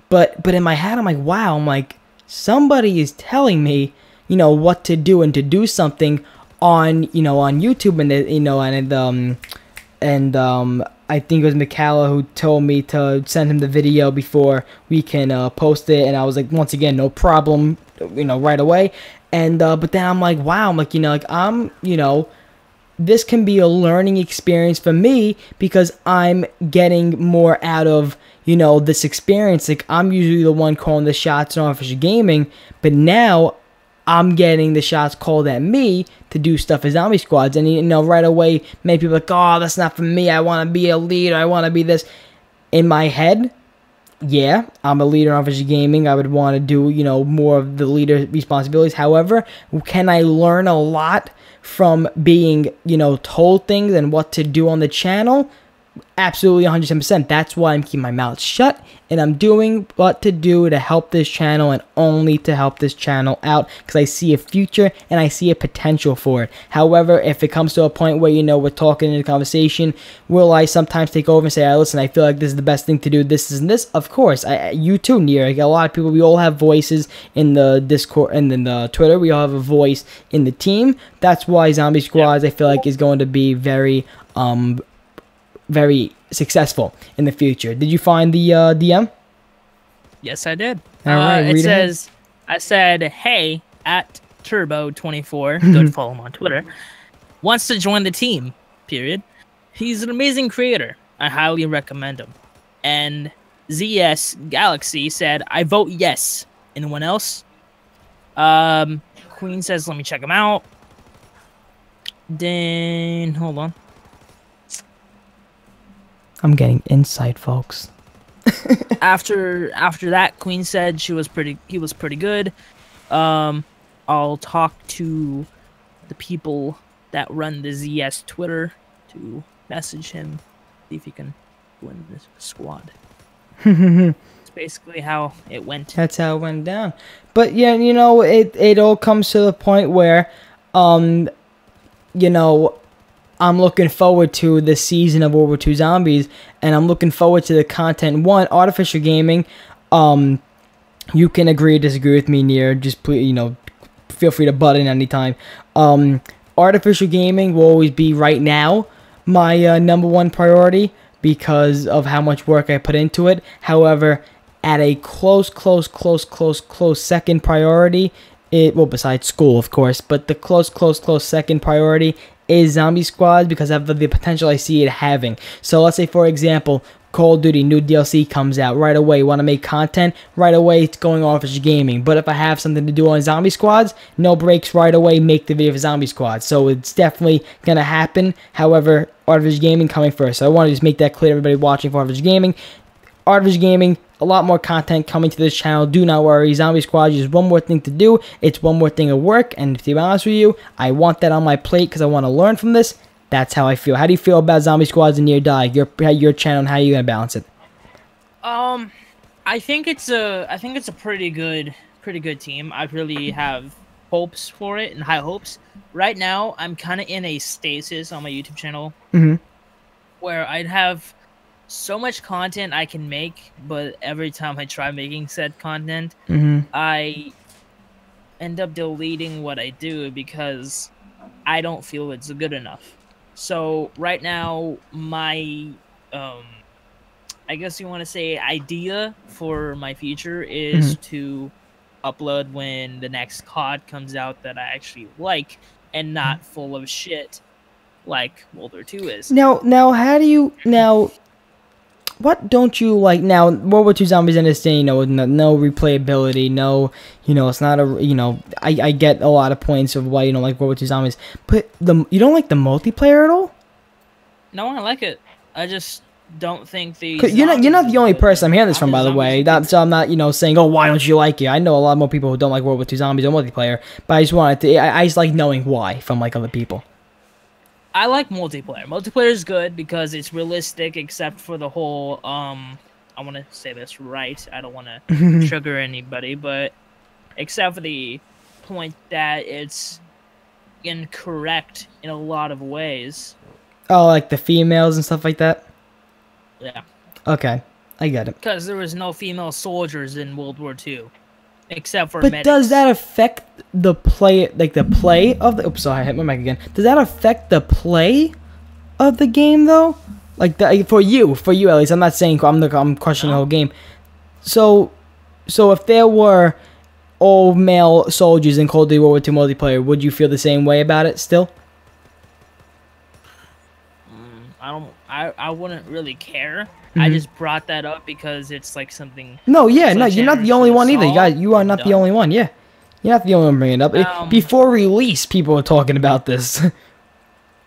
but in my head, I'm like, wow, somebody is telling me, what to do and to do something on, on YouTube, and I think it was Mikala who told me to send him the video before we can post it, and I was like, once again, no problem, right away. And but then I'm like, wow, this can be a learning experience for me because I'm getting more out of this experience. Like, I'm usually the one calling the shots on Artificial Gaming, but now I'm getting the shots called at me to do stuff as Zombie Squads. And, right away, many people are like, oh, that's not for me. I want to be a leader. I want to be this. In my head, yeah, I'm a leader in Artificial Gaming. I would want to do, more of the leader responsibilities. However, can I learn a lot from being, told things and what to do on the channel, absolutely 110%. That's why I'm keeping my mouth shut, and I'm doing what to do to help this channel and only to help this channel out, because I see a future and I see a potential for it. However, if it comes to a point where, we're talking in a conversation, will I sometimes take over and say, listen, I feel like this is the best thing to do, this and this? Of course. You too, Near. A lot of people, we all have voices in the Discord and in the Twitter. We all have a voice in the team. That's why Zombie Squads, I feel like, is going to be very successful in the future. Did you find the DM? Yes, I did. All right, it says, I said, hey, at Turbo24, go follow him on Twitter, wants to join the team, period. He's an amazing creator. I highly recommend him. And ZS Galaxy said, I vote yes. Anyone else? Queen says, let me check him out. Then, hold on. I'm getting insight, folks. after that, Queen said he was pretty good. I'll talk to the people that run the ZS Twitter to message him, see if he can win this squad. It's basically how it went. That's how it went down. But yeah, it all comes to the point where I'm looking forward to this season of World War II Zombies, and I'm looking forward to the content. One, Artificial Gaming, you can agree or disagree with me, Near. Just please, feel free to butt in anytime. Artificial Gaming will always be, right now, my #1 priority because of how much work I put into it. However, at a close second priority, besides school, of course, but the close second priority is Zombie Squad, because of the potential I see it having. So let's say, for example, Call of Duty new DLC comes out right away. Want to make content right away? It's going on Artificial Gaming. But if I have something to do on Zombie Squads, no breaks, right away, make the video for Zombie Squads. So it's definitely gonna happen. However, Artificial Gaming coming first. So I want to just make that clear to everybody watching for Artificial Gaming. Artificial Gaming, a lot more content coming to this channel. Do not worry. Zombie Squad is just one more thing to do. It's one more thing of work. And to be honest with you, I want that on my plate because I want to learn from this. That's how I feel. How do you feel about Zombie Squads and NearDYE? Your channel, and how are you gonna balance it? I think it's a pretty good team. I really have hopes for it and high hopes. Right now, I'm kind of in a stasis on my YouTube channel, where I'd have so much content I can make, but every time I try making said content, I end up deleting what I do because I don't feel it's good enough. So right now, my I guess you want to say idea for my future is to upload when the next COD comes out that I actually like, and not full of shit like World War II is. Now, how do you what don't you like? Now, World War II Zombies, understand, no replayability, no, it's not a, I get a lot of points of why you don't like World War II Zombies, but you don't like the multiplayer at all? No, I like it. I just don't think the you're not the only person I'm hearing this from, by the way. So I'm not, saying, oh, why don't you like it? I know a lot more people who don't like World War II Zombies or multiplayer, but I just wanted to, I just like knowing why from like other people. I like multiplayer. Multiplayer is good because it's realistic, except for the whole, I want to say this right. I don't want to trigger anybody, but except for the point that it's incorrect in a lot of ways. Oh, like the females and stuff like that? Yeah. Okay, I get it. Because there was no female soldiers in World War II. Except for medics. Does that affect the play, like the play of the... Oops, sorry, I hit my mic again. Does that affect the play of the game, though? Like, for you at least. I'm not saying I'm crushing the whole game. So if there were all male soldiers in Call of Duty World War II multiplayer, would you feel the same way about it still? I wouldn't really care. I just brought that up because it's like something. No, yeah, no, you're not the only one either. You are not the only one. Yeah, you're not the only one bringing it up. Before release, people were talking about this.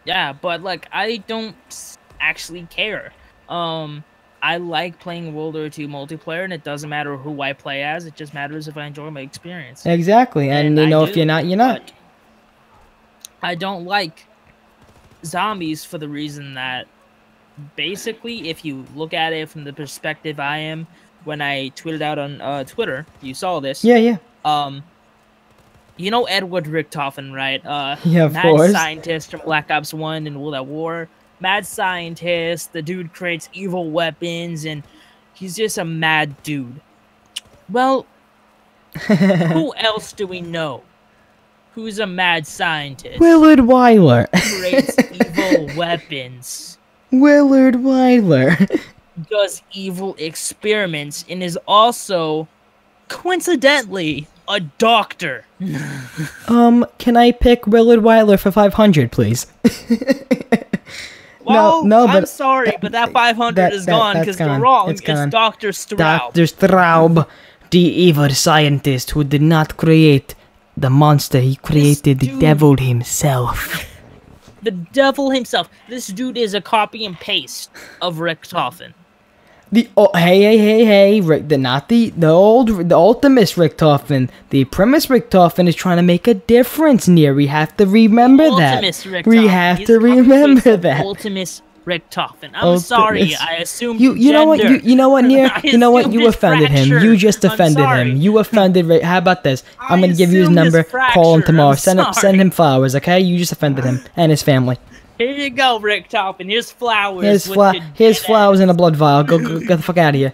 Yeah, but like I don't actually care. I like playing World War II multiplayer, and it doesn't matter who I play as. It just matters if I enjoy my experience. Exactly, and if you're not, you're not. I don't like zombies for the reason that basically, if you look at it from the perspective I am, when I tweeted out on Twitter, you saw this. Yeah. You know Edward Richtofen, right? Yeah, of mad course. scientist from Black Ops 1 and World at War. Mad scientist, the dude creates evil weapons, and he's just a mad dude. Well, who else do we know who's a mad scientist? Willard Wyler. Creates evil weapons. Willard Wyler. Does evil experiments and is also, coincidentally, a doctor. Can I pick Willard Wyler for 500, please? Well, no, I'm but sorry, but that 500 is gone because you're wrong. It's Dr. Straub. Dr. Straub, the evil scientist who did not create the monster. He created the devil himself. The devil himself. This dude is a copy and paste of Richtofen. Hey, Rick, not the ultimate Richtofen. The premise Richtofen is trying to make a difference. We have to remember that. We have to remember that. Ultimate Richtofen. I'm sorry, I assumed you know what? You know what, Near? You know what? You offended him. You just offended him. You offended. How about this? I'm gonna give you his number. Call him tomorrow. Send him flowers, okay? You just offended him and his family. Here you go, Richtofen. Here's flowers. Here's flowers in a blood vial. Go get the fuck out of here.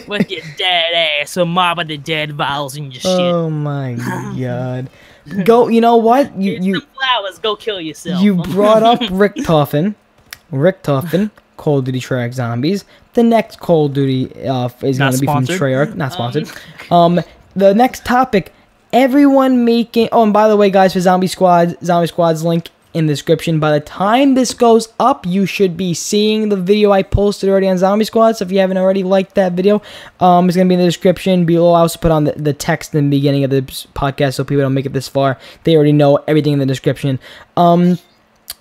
With your dead ass, so mob of the dead vials and your shit. Oh my god. Go. You know what? Here's some flowers. Go kill yourself. You brought up Richtofen. Call of Duty Treyarch Zombies. The next Call of Duty is going to be from Treyarch. Not sponsored. The next topic. Everyone making. Oh, and by the way, guys, for Zombie Squad's link in the description. By the time this goes up, you should be seeing the video I posted already on Zombie Squad. So if you haven't already liked that video, it's going to be in the description below. I also put on the text in the beginning of the podcast so people don't make it this far. They already know everything in the description. Now,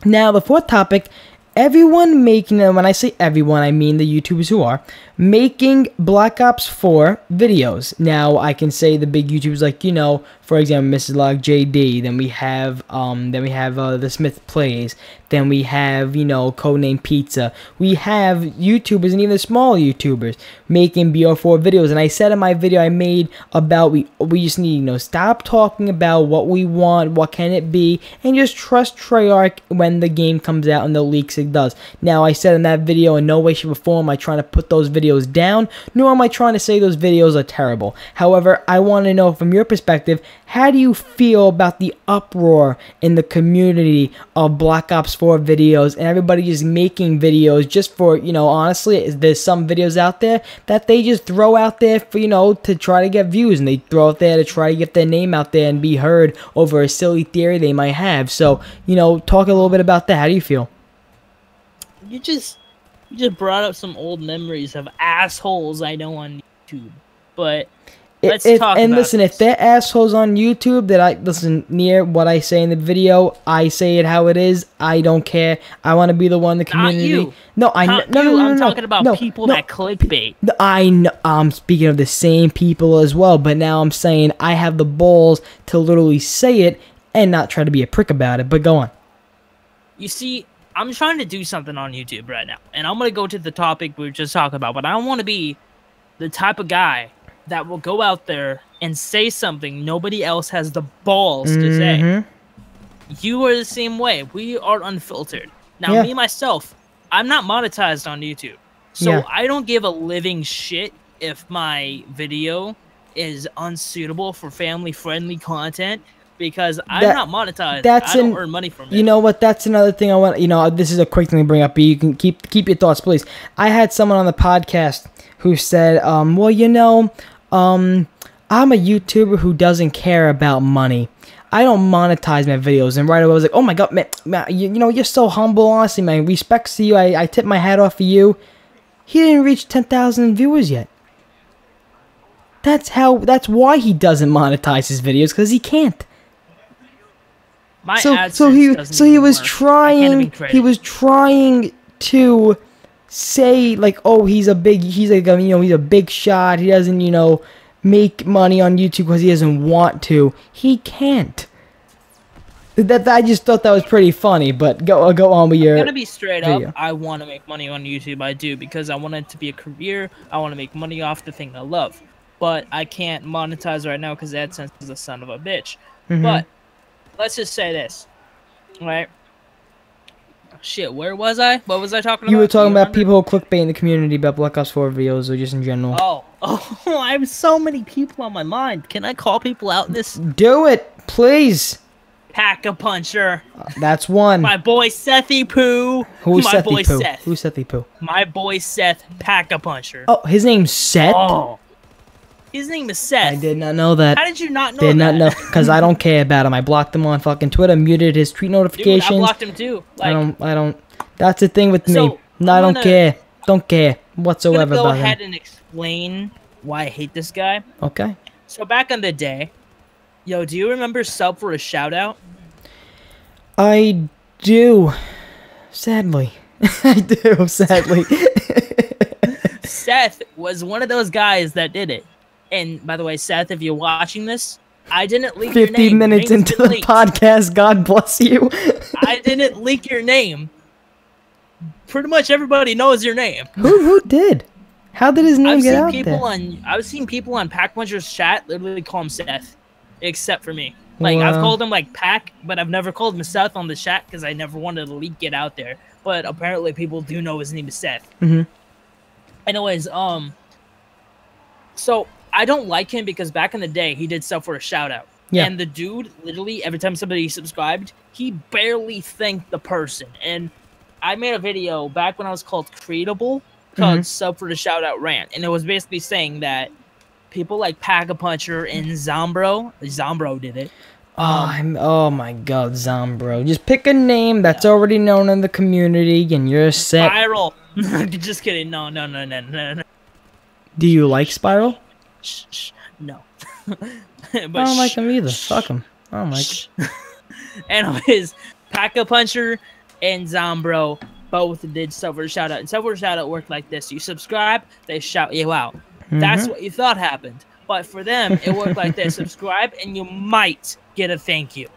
the fourth topic. Everyone making, and when I say everyone, I mean the YouTubers who are making Black Ops 4 videos. Now, I can say the big YouTubers like, you know, for example, Mrs. Log JD. Then we have the Smith Plays. Then we have, you know, Codename Pizza. We have YouTubers and even the small YouTubers making BO4 videos. And I said in my video I made about we just need, you know, stop talking about what we want, what can it be, and just trust Treyarch when the game comes out and the leaks it does. Now, I said in that video, in no way, shape, or form am I trying to put those videos down, nor am I trying to say those videos are terrible. However, I want to know from your perspective, how do you feel about the uproar in the community of Black Ops 4 videos and everybody just making videos just for, you know, honestly, there's some videos out there that they just throw out there for, you know, to try to get views, and they throw out there to try to get their name out there and be heard over a silly theory they might have. So, you know, talk a little bit about that. How do you feel? You just brought up some old memories of assholes I know on YouTube, but let's talk and about listen, this. if they're assholes on YouTube that I listen near what I say in the video, I say it how it is. I don't care. I want to be the one in the community. Not you. No, I'm talking about people that clickbait. I know, I'm speaking of the same people as well, but now I'm saying I have the balls to literally say it and not try to be a prick about it. But go on. You see, I'm trying to do something on YouTube right now, and I'm going to go to the topic we were just talking about, but I don't want to be the type of guy that will go out there and say something nobody else has the balls to say. You are the same way. We are unfiltered. Now, me, myself, I'm not monetized on YouTube, so I don't give a living shit if my video is unsuitable for family-friendly content, because I'm not monetized. I don't earn money from it. You know what? That's another thing I want. You know, this is a quick thing to bring up, but you can keep your thoughts, please. I had someone on the podcast who said, well, you know, I'm a YouTuber who doesn't care about money. I don't monetize my videos. And right away I was like, oh my god, man, you know, you're so humble, honestly, man. Respects to you. I tip my hat off for you. He didn't reach 10,000 viewers yet. That's why he doesn't monetize his videos, because he can't. So he was trying to say like, oh, he's a big shot. He doesn't, you know, make money on YouTube because he doesn't want to. He can't. That I just thought that was pretty funny. But go on with your. I'm gonna be straight video. up. I want to make money on YouTube. I do, because I want it to be a career. I want to make money off the thing I love. But I can't monetize right now because AdSense is a son of a bitch. But let's just say this, right? Shit, where was I? What was I talking about? You were talking about people who clickbait in the community about Black Ops 4 videos or just in general. Oh, I have so many people on my mind. Can I call people out in this? Do it, please. Pack-a-puncher. That's one. My boy Sethy Poo. Who's my Sethy boy Poo? Seth. Who's Sethy Poo? My boy Seth, Pack-a-puncher. Oh, his name's Seth? Oh. His name is Seth. I did not know that. How did you not know that? Did not know, because I don't care about him. I blocked him on fucking Twitter, muted his tweet notifications. Dude, I blocked him too. Like, I don't. That's the thing with So, me. No, I don't care. Don't care whatsoever I'm gonna about go ahead him. and explain why I hate this guy. Okay. So back in the day, yo, do you remember Sub for a shout out? I do. Sadly. I do, sadly. Seth was one of those guys that did it. And by the way, Seth, if you're watching this, I didn't leak your name. 50 minutes Your name's into been the leaked. podcast, God bless you. I didn't leak your name. Pretty much everybody knows your name. Who did? How did his name get out there? I've seen people on Pack-Puncher's chat literally call him Seth, except for me. Like, I've Wow. called him, like, Pack, but I've never called him Seth on the chat because I never wanted to leak it out there. But apparently people do know his name is Seth. Anyways, so I don't like him because back in the day, he did stuff for a shout-out. Yeah. And the dude, literally, every time somebody subscribed, he barely thanked the person. And I made a video back when I was called Creatable, called Sub for the Shout-Out Rant. And it was basically saying that people like Pack-a-Puncher and Zombro did it. Oh my god, Zombro. Just pick a name that's already known in the community and you're set. Spiral. Just kidding. No. Do you like Spiral? Shh. No. I don't like him either. Fuck him. I don't like him. Anyways, Pack-a-Puncher and Zombro both did Sub for the Shout-Out. And Sub for the Shout-Out worked like this. You subscribe, they shout you out. That's what you thought happened. But for them, it worked like this. Subscribe, and you might get a thank you.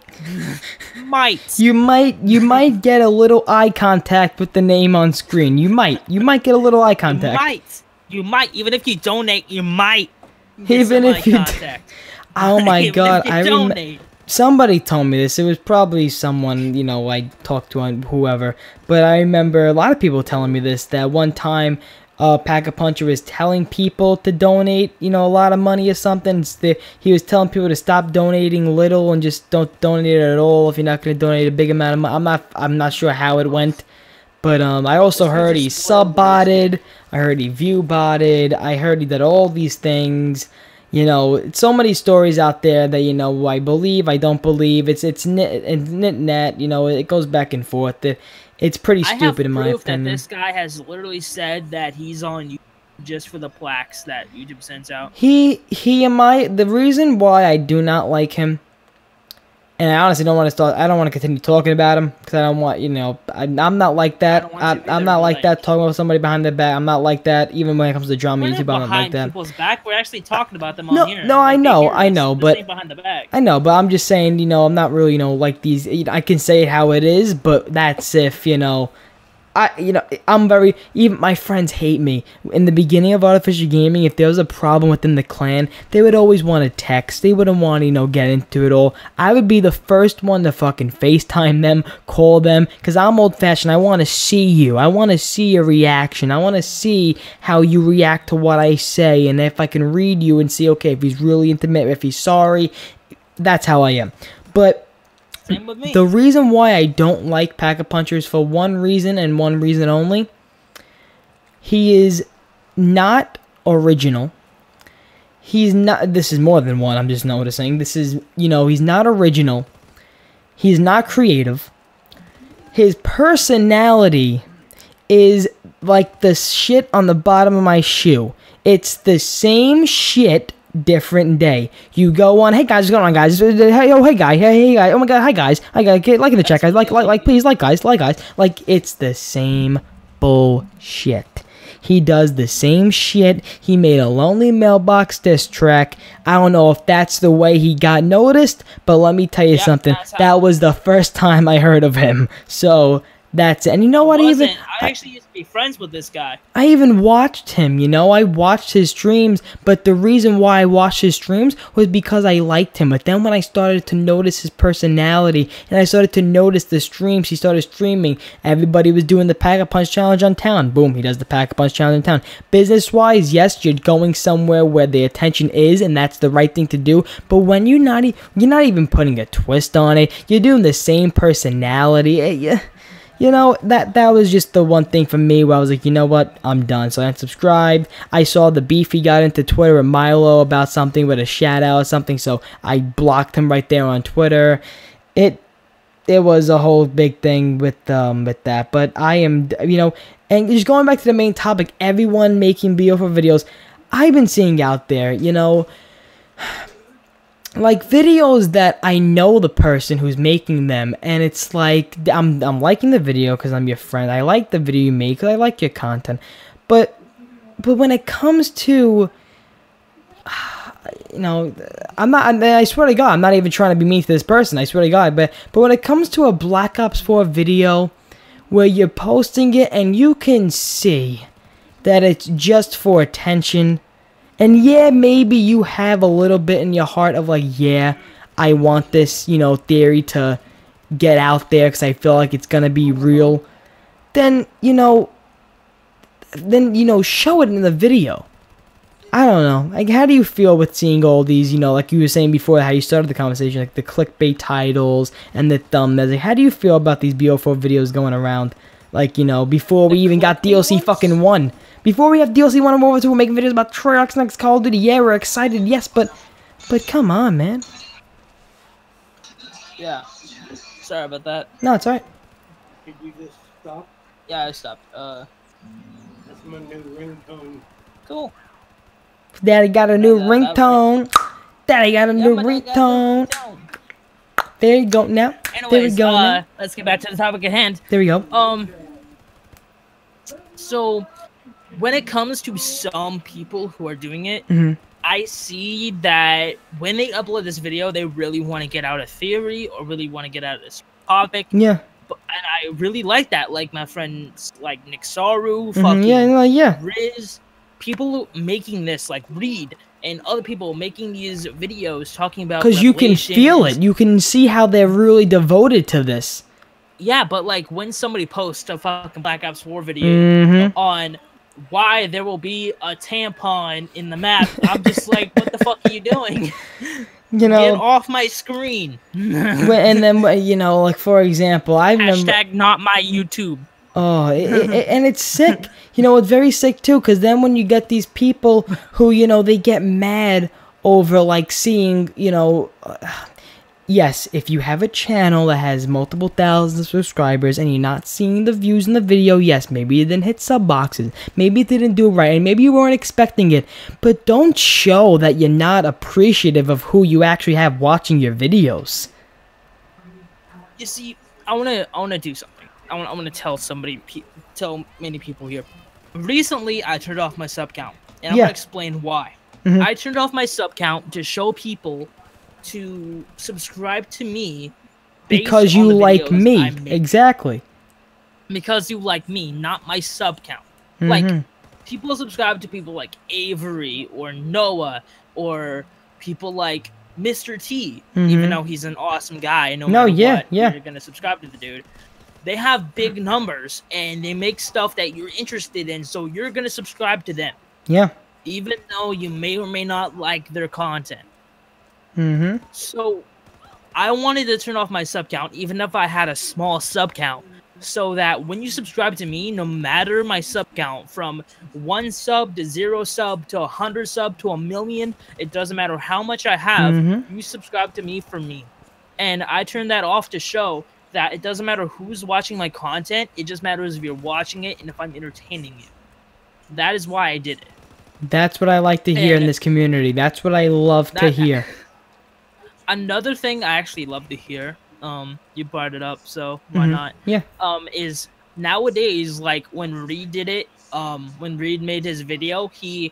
You might get a little eye contact with the name on screen. You might get a little eye contact. You might. Even if you donate, you might get Even some if eye you contact. Oh my Even god, if you I remember. donate. Somebody told me this. It was probably someone, you know, I talked to on whoever. But I remember a lot of people telling me this, that one time Pack-a-Puncher was telling people to donate, you know, a lot of money or something. He was telling people to stop donating little and just don't donate it at all if you're not going to donate a big amount of money. I'm not sure how it went. But I also heard he sub-botted. I heard he view-botted. I heard he did all these things. You know, so many stories out there that, you know, I believe, I don't believe. It's nit-nat, you know, it goes back and forth. It's pretty stupid in my opinion. I have proof that this guy has literally said that he's on YouTube just for the plaques that YouTube sends out. The reason why I do not like him, and I honestly don't want to start, I don't want to continue talking about him, because I don't want, you know, I'm not like that. I'm not like that, talking about somebody behind their back. I'm not like that, even when it comes to drama YouTube, I'm not like that. People's back. We're actually talking about them on here. No, I know, but behind the back. I know, but I'm just saying, you know, I'm not really, you know, like these, I can say it how it is, but that's if, you know, even my friends hate me. In the beginning of Artificial Gaming, if there was a problem within the clan, they would always want to text. They wouldn't want to, you know, get into it all. I would be the first one to fucking FaceTime them, call them, because I'm old-fashioned. I want to see you. I want to see your reaction. I want to see how you react to what I say, and if I can read you and see, okay, if he's really intimate, if he's sorry, that's how I am. But same with me. The reason why I don't like Pack-a-Puncher is for one reason and one reason only. He is not original. He's not, this is more than one, I'm just noticing. This is, you know, he's not original. He's not creative. His personality is like the shit on the bottom of my shoe. It's the same shit, different day. You go on, hey guys, what's going on, guys? Hey, oh, hey guy, hey guy, oh my god, hi guys, get like in the chat, guys, like, please, like guys, like it's the same bullshit. He does the same shit. He made a Lonely Mailbox diss track. I don't know if that's the way he got noticed, but let me tell you something. That was the first time I heard of him. So that's it. And you know what? I actually used to be friends with this guy. I even watched him, you know, I watched his streams, but the reason why I watched his streams was because I liked him. But then when I started to notice his personality, and I started to notice the streams he started streaming, everybody was doing the Pack-a-Punch Challenge on town. Boom, he does the Pack-a-Punch Challenge on town. Business-wise, yes, you're going somewhere where the attention is, and that's the right thing to do, but when you're not even putting a twist on it, you're doing the same personality, you know, that was just the one thing for me where I was like, you know what, I'm done. So I unsubscribed. I saw the beef he got into Twitter with Milo about something with a shout out or something, so I blocked him right there on Twitter. It was a whole big thing with that. But I am, you know, and just going back to the main topic, everyone making BO4 videos, I've been seeing out there, you know, like videos that I know the person who's making them, and it's like I'm liking the video because I'm your friend. I like the video you make because I like your content, but when it comes to, you know, I swear to God, I'm not even trying to be mean to this person. I swear to God, but when it comes to a Black Ops 4 video where you're posting it and you can see that it's just for attention. And yeah, maybe you have a little bit in your heart of like, yeah, I want this, you know, theory to get out there because I feel like it's going to be real. Then, you know, show it in the video. I don't know. Like, how do you feel with seeing all these, you know, like you were saying before, how you started the conversation, like the clickbait titles and the thumbnails. Like, how do you feel about these BO4 videos going around? Like, you know, before we even got DLC fucking 1. Before we have DLC 1 and over 2, we're making videos about Treyarch's next Call of Duty. Yeah, we're excited, yes, but come on, man. Yeah. Sorry about that. No, it's alright. Did you just stop? Yeah, I stopped. That's my new ringtone. Cool. Daddy got a new ringtone. Daddy got a new ringtone. There you go now. Anyways, there we go now. Let's get back to the topic at hand. There we go. So when it comes to some people who are doing it, I see that when they upload this video, they really want to get out a theory or really want to get out of this topic. Yeah. And I really like that. Like my friends, like Nick Saru, Riz, people making this, like Reed, and other people making these videos talking about. Because you can feel it. You can see how they're really devoted to this. Yeah, but like when somebody posts a fucking Black Ops 4 video on why there will be a tampon in the map, I'm just like, what the fuck are you doing? You know, get off my screen. And then, you know, like for example, I remember. Hashtag not my YouTube. Oh, and it's sick. You know, it's very sick too, because then when you get these people who, you know, they get mad over like seeing, you know. Yes, if you have a channel that has multiple thousands of subscribers and you're not seeing the views in the video, yes, maybe it didn't hit sub boxes, maybe it didn't do it right, and maybe you weren't expecting it, but don't show that you're not appreciative of who you actually have watching your videos. You see, I wanna do something. I wanna tell tell many people here. Recently, I turned off my sub count, and I'm gonna explain why. I turned off my sub count to show people to subscribe to me because you like me. Exactly. Because you like me, not my sub count. Like, people subscribe to people like Avery or Noah or people like Mr. T, even though he's an awesome guy. No matter what, you're gonna subscribe to the dude. They have big numbers and they make stuff that you're interested in, so you're gonna subscribe to them. Yeah. Even though you may or may not like their content. So I wanted to turn off my sub count, even if I had a small sub count, so that when you subscribe to me, no matter my sub count, from 1 sub to 0 sub to 100 sub to 1,000,000, it doesn't matter how much I have, you subscribe to me for me. And I turned that off to show that it doesn't matter who's watching my content, it just matters if you're watching it and if I'm entertaining you. That is why I did it. That's what I like to hear in this community. That's what I love to hear. Another thing I actually love to hear, you brought it up, so why not? Yeah. Is nowadays, like when Reed did it, when Reed made his video, he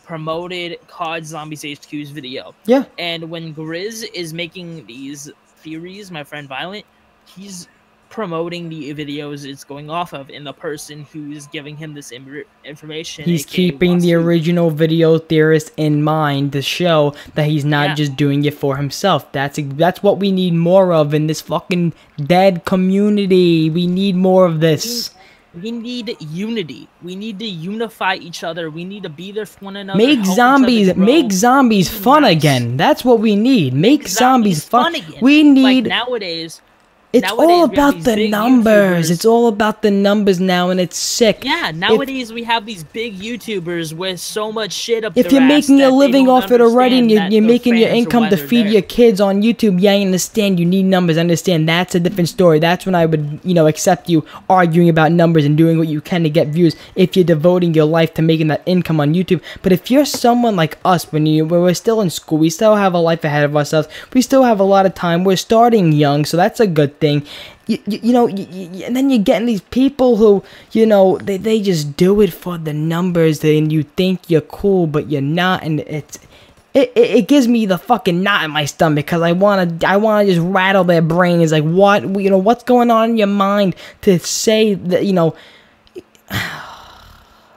promoted COD Zombies HQ's video. Yeah. And when Grizz is making these theories, my friend Violent, he's promoting the videos it's going off of, and the person who's giving him this information, He's aka keeping the Wasu. original video theorist in mind to show that he's not just doing it for himself. That's what we need more of in this fucking dead community. We need more of this. We need unity. We need to unify each other. We need to be there for one another. Make zombies fun again. That's what we need. Make zombies fun again. We need nowadays. It's all about the numbers. It's all about the numbers now, and it's sick. Yeah, nowadays we have these big YouTubers with so much shit up if their you're ass making a that they living don't off it already, and understand you're that making their your fans are income why to they're feed there. your kids on YouTube, yeah, I understand you need numbers. I understand that's a different story. That's when I would, accept you arguing about numbers and doing what you can to get views if you're devoting your life to making that income on YouTube. But if you're someone like us, when we're still in school, we still have a life ahead of ourselves. We still have a lot of time. We're starting young, so that's a good thing. And then you're getting these people who, they just do it for the numbers, and you think you're cool, but you're not, and it gives me the fucking knot in my stomach, because I wanna just rattle their brains, like, what's going on in your mind to say that, I'm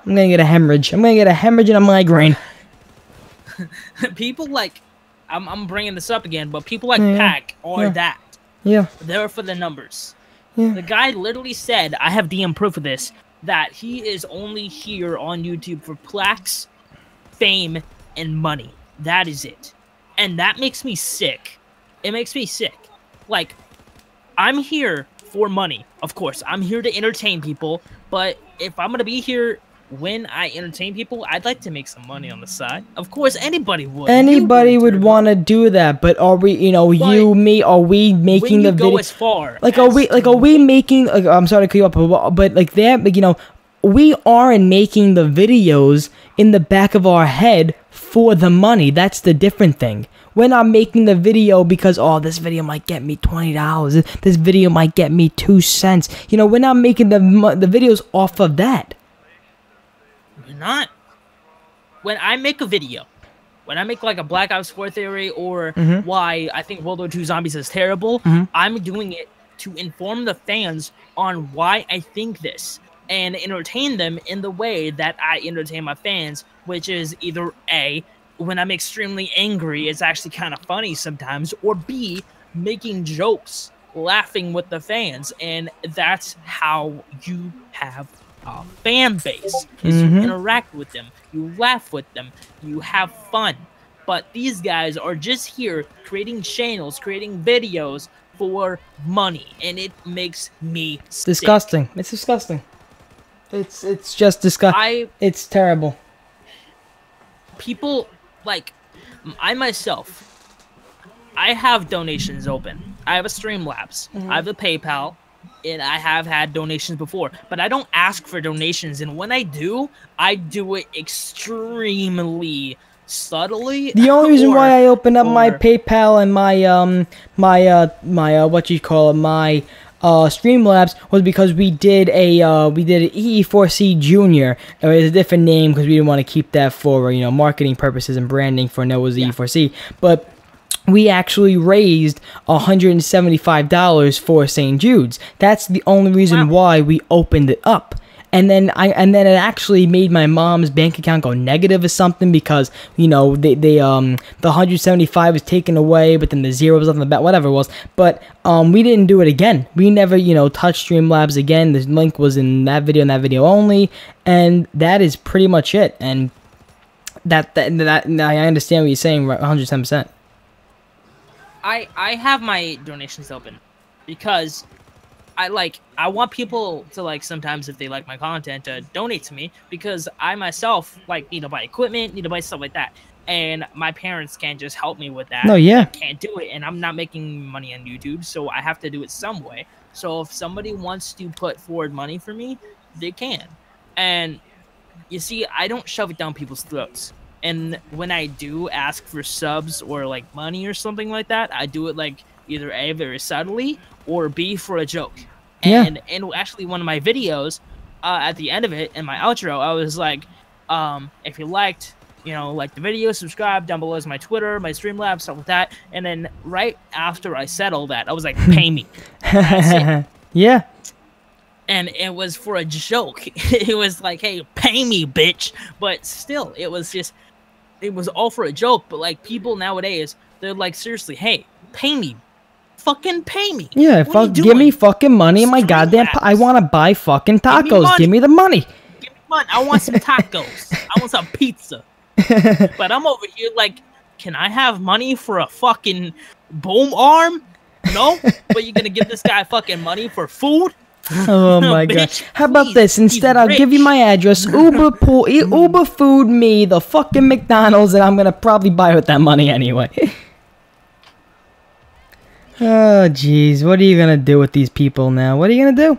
gonna get a hemorrhage. I'm gonna get a hemorrhage and a migraine. People like, I'm bringing this up again, but people like Pac are that. Yeah. They're for the numbers. Yeah. The guy literally said, I have DM proof of this, that he is only here on YouTube for plaques, fame, and money. That is it. And that makes me sick. It makes me sick. Like, I'm here for money, of course. I'm here to entertain people, but if I'm going to be here when I entertain people, I'd like to make some money on the side. Of course, anybody would. Anybody would want to do that, but are we, you, me, are we making the video? Go as far like, are we making? Like, I'm sorry to cut you up, but like that, we aren't making the videos in the back of our head for the money. That's the different thing. We're not making the video because, this video might get me $20. This video might get me 2 cents. We're not making the videos off of that. You're not. When I make a video, when I make like a Black Ops 4 theory or why I think World War II Zombies is terrible, I'm doing it to inform the fans on why I think this and entertain them in the way that I entertain my fans, which is either A, when I'm extremely angry, it's actually kind of funny sometimes, or B, making jokes, laughing with the fans, and that's how you have a fan base, is you interact with them, you laugh with them, you have fun. But these guys are just here creating channels, creating videos for money, and it makes me sick. Disgusting. It's disgusting. It's just disgusting. It's terrible. People, like, I myself, I have donations open. I have a Streamlabs. I have a PayPal. And I have had donations before, but I don't ask for donations. And when I do it extremely subtly. The only reason why I opened up my PayPal and my Streamlabs was because we did an EE4C Junior. It was a different name because we didn't want to keep that for marketing purposes and branding for Noah's E4C, but we actually raised $175 for St. Jude's. That's the only reason why we opened it up. And then it actually made my mom's bank account go negative or something because the 175 was taken away, but then the zero was on the back, whatever it was. But we didn't do it again. We never touched Streamlabs again. The link was in that video and that video only, and that is pretty much it. And that I understand what you're saying, 110%. I have my donations open because I want people to, sometimes if they like my content, to donate to me, because I myself need to buy equipment, need to buy stuff like that, and my parents can't just help me with that. No, yeah. I can't do it, and I'm not making money on YouTube, so I have to do it some way. So if somebody wants to put forward money for me, they can. And you see, I don't shove it down people's throats. And when I do ask for subs or money or something like that, I do it either A, very subtly, or B, for a joke. Yeah. And actually one of my videos, at the end of it in my outro, I was like, if you liked, like the video, subscribe. Down below is my Twitter, my Streamlabs, stuff like that. And then right after I said all that, I was like, pay me. That's it. Yeah. And it was for a joke. It was like, hey, pay me, bitch. But still, it was all for a joke. But like people nowadays, they're like, seriously, hey, pay me. Fucking pay me. Yeah, give me fucking money in my goddamn... I want to buy fucking tacos. Give me the money. Give me money. I want some tacos. I want some pizza. But I'm over here like, can I have money for a fucking boom arm? No? But you're going to give this guy fucking money for food? Oh my god. How about this? Instead, I'll give you my address. Uber food me the fucking McDonald's, and I'm gonna probably buy with that money anyway. Oh jeez, what are you gonna do with these people now? What are you gonna do?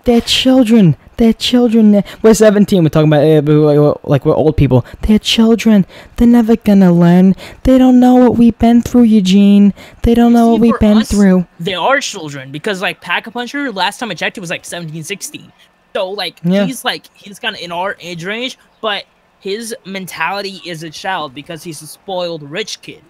They're children. They're children. We're 17. We're talking about like we're old people. They're children. They're never gonna learn. They don't know what we've been through, Eugene. They don't know what we've been through. They are children because like Pack-a-Puncher, last time I checked, it was like 17, 16. So like he's kind of in our age range, but his mentality is a child because he's a spoiled rich kid,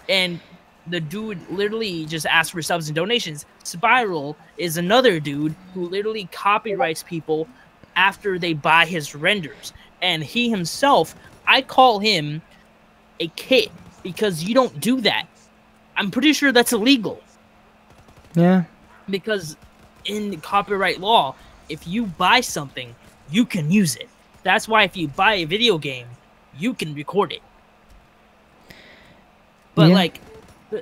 and the dude literally just asks for subs and donations. Spiral is another dude who literally copyrights people after they buy his renders. And he himself, I call him a kid because you don't do that. I'm pretty sure that's illegal. Yeah. Because in copyright law, if you buy something, you can use it. That's why if you buy a video game, you can record it. But like,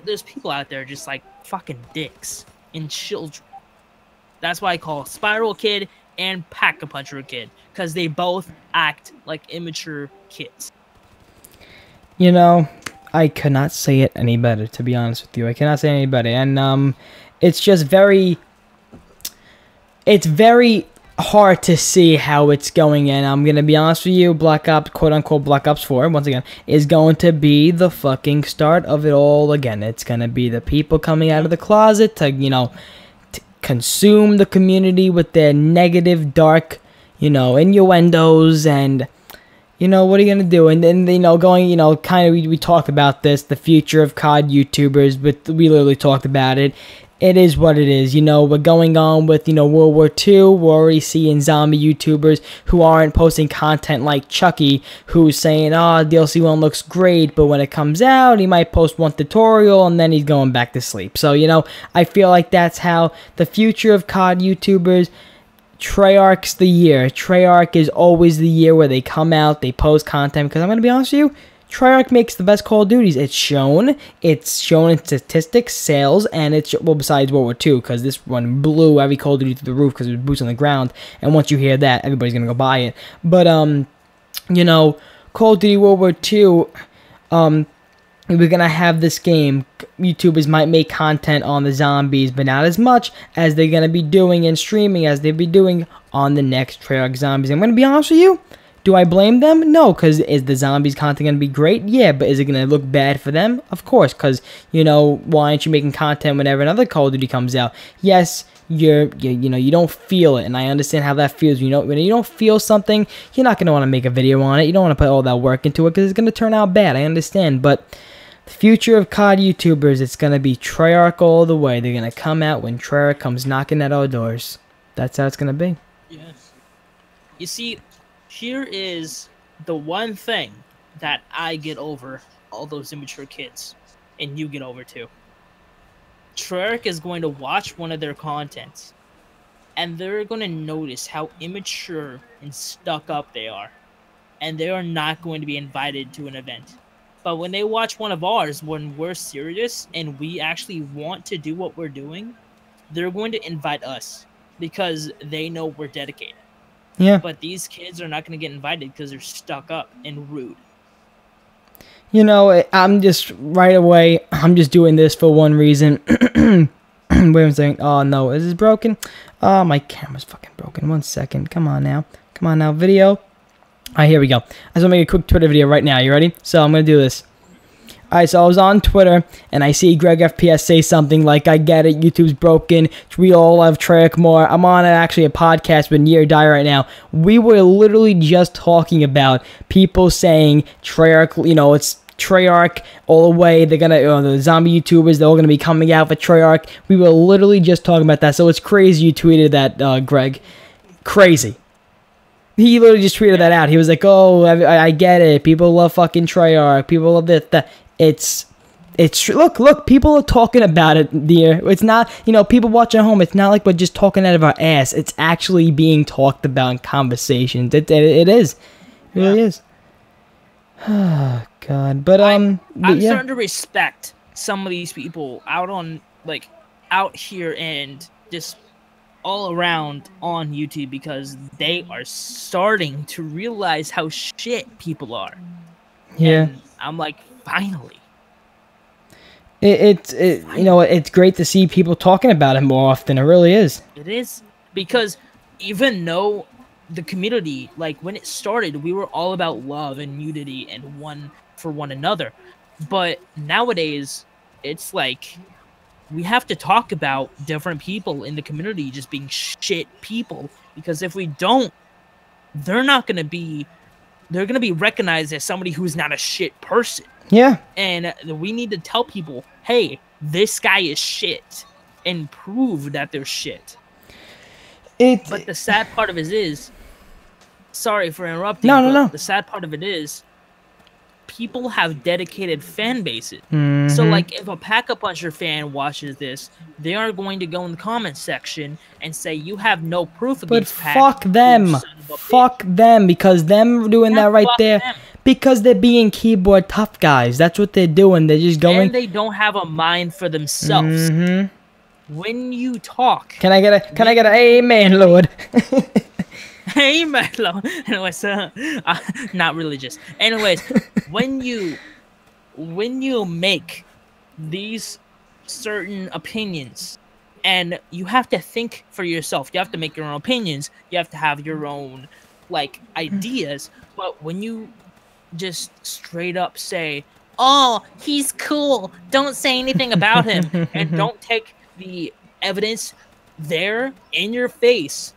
there's people out there just like fucking dicks and children. That's why I call Spiral Kid and Pack-a-Puncher Kid, because they both act like immature kids. You know, I could not say it any better, to be honest with you. I cannot say it any better. And it's just very hard to see how it's going in. I'm gonna be honest with you, Black Ops, quote-unquote Black Ops 4, once again, is going to be the fucking start of it all again. It's gonna be the people coming out of the closet to, to consume the community with their negative, dark, innuendos, and, what are you gonna do? And then, going, kind of, we talked about this, the future of COD YouTubers, but we literally talked about it. It is what it is. We're going on with, World War II. We're already seeing zombie YouTubers who aren't posting content like Chucky, who's saying, oh, DLC 1 looks great, but when it comes out, he might post one tutorial, and then he's going back to sleep. So, I feel like that's how the future of COD YouTubers, Treyarch's the year. Treyarch is always the year where they come out, they post content, because I'm going to be honest with you, Treyarch makes the best Call of Duties. It's shown in statistics, sales, and it's, well, besides World War II, because this one blew every Call of Duty to the roof because it was boots on the ground, and once you hear that, everybody's going to go buy it. But, Call of Duty World War II, we're going to have this game. YouTubers might make content on the zombies, but not as much as they're going to be doing in streaming as they'll be doing on the next Treyarch Zombies. I'm going to be honest with you. Do I blame them? No, because is the zombies content going to be great? Yeah, but is it going to look bad for them? Of course, because, why aren't you making content whenever another Call of Duty comes out? Yes, you don't feel it, and I understand how that feels. When you don't feel something, you're not going to want to make a video on it. You don't want to put all that work into it because it's going to turn out bad. I understand, but the future of COD YouTubers, it's going to be Treyarch all the way. They're going to come out when Treyarch comes knocking at our doors. That's how it's going to be. Yes. You see, here is the one thing that I get over all those immature kids, and you get over too. Treyarch is going to watch one of their contents, and they're going to notice how immature and stuck up they are, and they are not going to be invited to an event. But when they watch one of ours, when we're serious and we actually want to do what we're doing, they're going to invite us because they know we're dedicated. Yeah. But these kids are not going to get invited because they're stuck up and rude. I'm just, right away, I'm just doing this for one reason. Wait a second. Oh, no. Is this broken? Oh, my camera's fucking broken. 1 second. Come on now. Video. Alright, here we go. I just want to make a quick Twitter video right now. You ready? So, I'm going to do this. Alright, so I was on Twitter, and I see Greg FPS say something like, I get it, YouTube's broken, we all love Treyarch more. I'm on actually a podcast with NearDYE right now. We were literally just talking about people saying Treyarch, it's Treyarch all the way. They're gonna, the zombie YouTubers, they're all gonna be coming out for Treyarch. We were literally just talking about that, so it's crazy you tweeted that, Greg. Crazy. He literally just tweeted that out. He was like, oh, I get it. People love fucking Treyarch. People love this, that. It's look, people are talking about it, dear. It's not, people watching at home, it's not like we're just talking out of our ass. It's actually being talked about in conversations. It is. It really is. Oh, God. But, I'm yeah. starting to respect some of these people out here and just all around on YouTube, because they are starting to realize how shit people are. Yeah. And I'm like, finally. It's great to see people talking about it more often. It really is. It is, because even though the community, when it started, we were all about love and unity and one for one another. But nowadays, it's like we have to talk about different people in the community just being shit people, because if we don't, they're going to be recognized as somebody who's not a shit person. Yeah. And we need to tell people, hey, this guy is shit, and prove that they're shit. But the sad part of it is, sorry for interrupting. No. The sad part of it is, people have dedicated fan bases. Mm-hmm. So, if a Pack-a-Puncher fan watches this, they are going to go in the comments section and say, you have no proof of these packs. But fuck them. Fuck them, because them doing that right there, because they're being keyboard tough guys. That's what they're doing. They're just going. And they don't have a mind for themselves. Mm-hmm. When you talk. Can I get a amen, Lord? Amen, Lord. Anyways, not religious. Anyways, when you make these certain opinions, and you have to think for yourself, you have to make your own opinions, you have to have your own ideas, but when you just straight up say, oh, he's cool, don't say anything about him, and don't take the evidence there in your face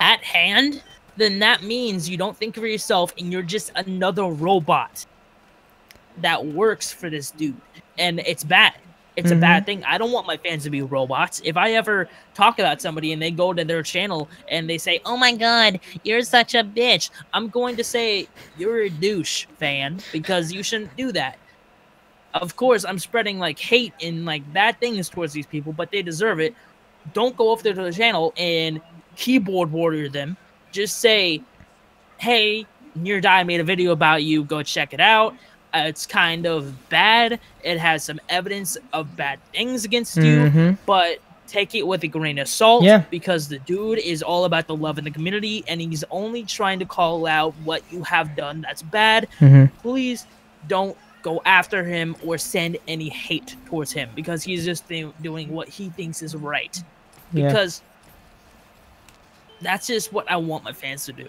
at hand, then that means you don't think for yourself, and you're just another robot that works for this dude. And it's bad. It's a bad thing. I don't want my fans to be robots. If I ever talk about somebody and they go to their channel and they say, oh my god, you're such a bitch, I'm going to say, you're a douche, fan, because you shouldn't do that. Of course, I'm spreading hate and bad things towards these people, but they deserve it. Don't go over to the channel and keyboard warrior them. Just say, hey, NearDYE made a video about you, go check it out. It's kind of bad. It has some evidence of bad things against you, but take it with a grain of salt, because the dude is all about the love in the community, and he's only trying to call out what you have done that's bad. Please don't go after him or send any hate towards him, because he's just doing what he thinks is right. Because that's just what I want my fans to do.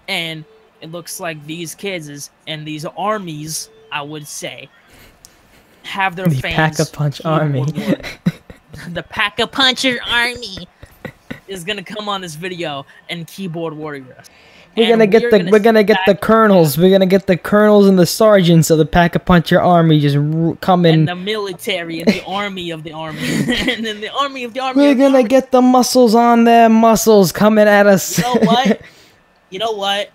And it looks like these kids and these armies, I would say, have their fans. Pack-a-Punch army. The Pack-a-Puncher army is gonna come on this video and keyboard warrior us. We're gonna get the colonels. We're gonna get the colonels and the sergeants of the Pack-a-Puncher army just coming. And the military and the army of the army, and then the army of the army. We're gonna get the muscles on their muscles coming at us. You know what? You know what?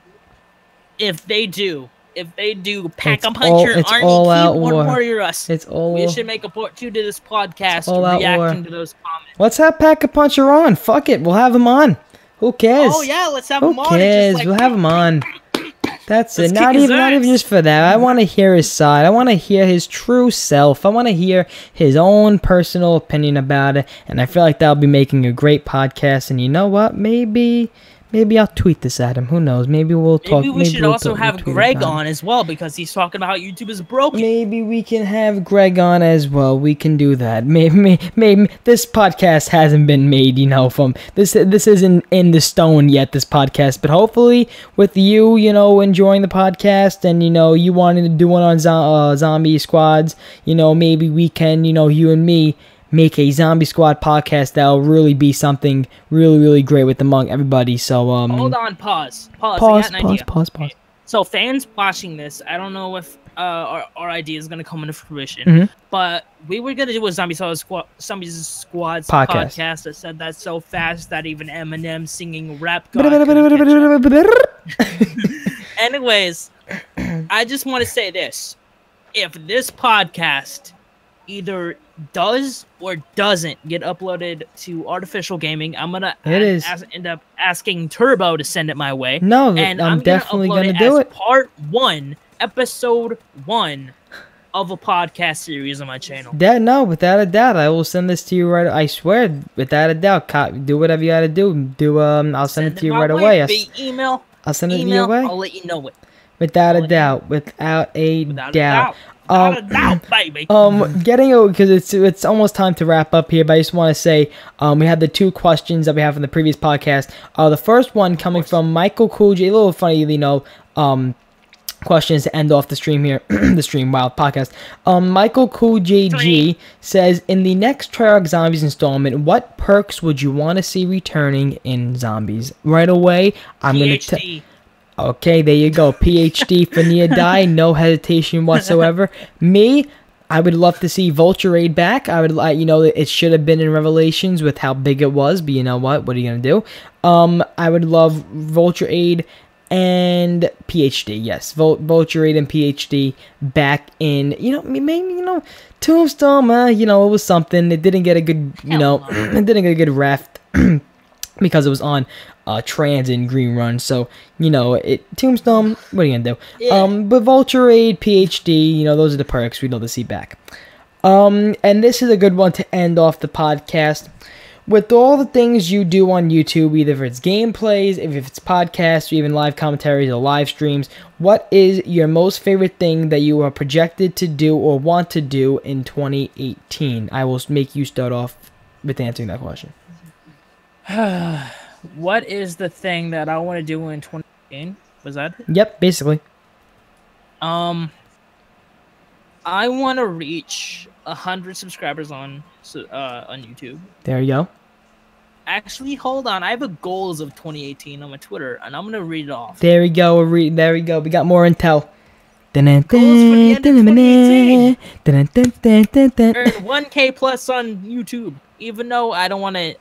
If they do Pack-a-Puncher army keyboard warrior us, we should make a part 2 to this podcast reacting to those comments. Let's have Pack-a-Puncher on. Fuck it, we'll have him on. Who cares? Oh yeah, let's have him on. Who cares? We'll have him on. That's it. Not even just for that. I want to hear his side. I want to hear his true self. I want to hear his own personal opinion about it. And I feel like that'll be making a great podcast. And you know what? Maybe Maybe I'll tweet this at him. Who knows? Maybe we'll talk. Maybe we should also we'll have tweet Greg about it. on as well, because he's talking about YouTube is broken. Maybe we can have Greg on as well. We can do that. Maybe this podcast hasn't been made, from this isn't in the stone yet, this podcast, but hopefully with you, enjoying the podcast and, you wanting to do one on zombie squads, maybe we can, you and me make a zombie squad podcast that'll really be something really, really great among everybody. So hold on, pause. I got an idea. Pause. So fans watching this, I don't know if our idea is gonna come into fruition, but we were gonna do a zombie squads podcast that said that so fast that even Eminem singing rap god couldn't catch up. Anyways, I just want to say this: if this podcast either does or doesn't get uploaded to Artificial Gaming, I'm gonna end up asking Turbo to send it my way. No, and I'm definitely gonna do it. Part 1, episode 1 of a podcast series on my channel. Without a doubt, I will send this to you right. I swear, without a doubt, do whatever you gotta do. I'll send it to you right away. Email. I'll send it to you away. I'll let you know it. Without a doubt. Without a doubt, baby. Because it's almost time to wrap up here, but I just want to say we had the 2 questions that we have from the previous podcast. The first one coming from Michael Cool J, a little funny, questions to end off the stream here, podcast. Michael Cool JG says, in the next Treyarch Zombies installment, what perks would you want to see returning in Zombies? Right away, I'm going to okay, there you go. PhD for NearDYE, no hesitation whatsoever. Me, I would love to see Vulture Raid back. I would like, it should have been in Revelations with how big it was, but you know what? What are you gonna do? I would love Vulture Aid and PhD. Yes, Vulture Raid and PhD back in. Maybe Tombstone. It was something. It didn't get a good, it didn't get a good ref because it was on Trans and Green Run, so Tombstone, what are you gonna do? Yeah. But Vulture Raid, PhD, those are the perks we'd love to see back. And this is a good one to end off the podcast. With all the things you do on YouTube, either if it's gameplays, if it's podcasts, or even live commentaries or live streams, what is your most favorite thing that you are projected to do or want to do in 2018? I will make you start off with answering that question. What is the thing that I want to do in 2018? Was that it? Yep, basically. I want to reach 100 subscribers on YouTube. There you go. Actually, hold on. I have a goals of 2018 on my Twitter, and I'm gonna read it off. There we go. There we go. We got more intel. Goals for the end of 2018. Earn 1K plus on YouTube. Even though I don't want to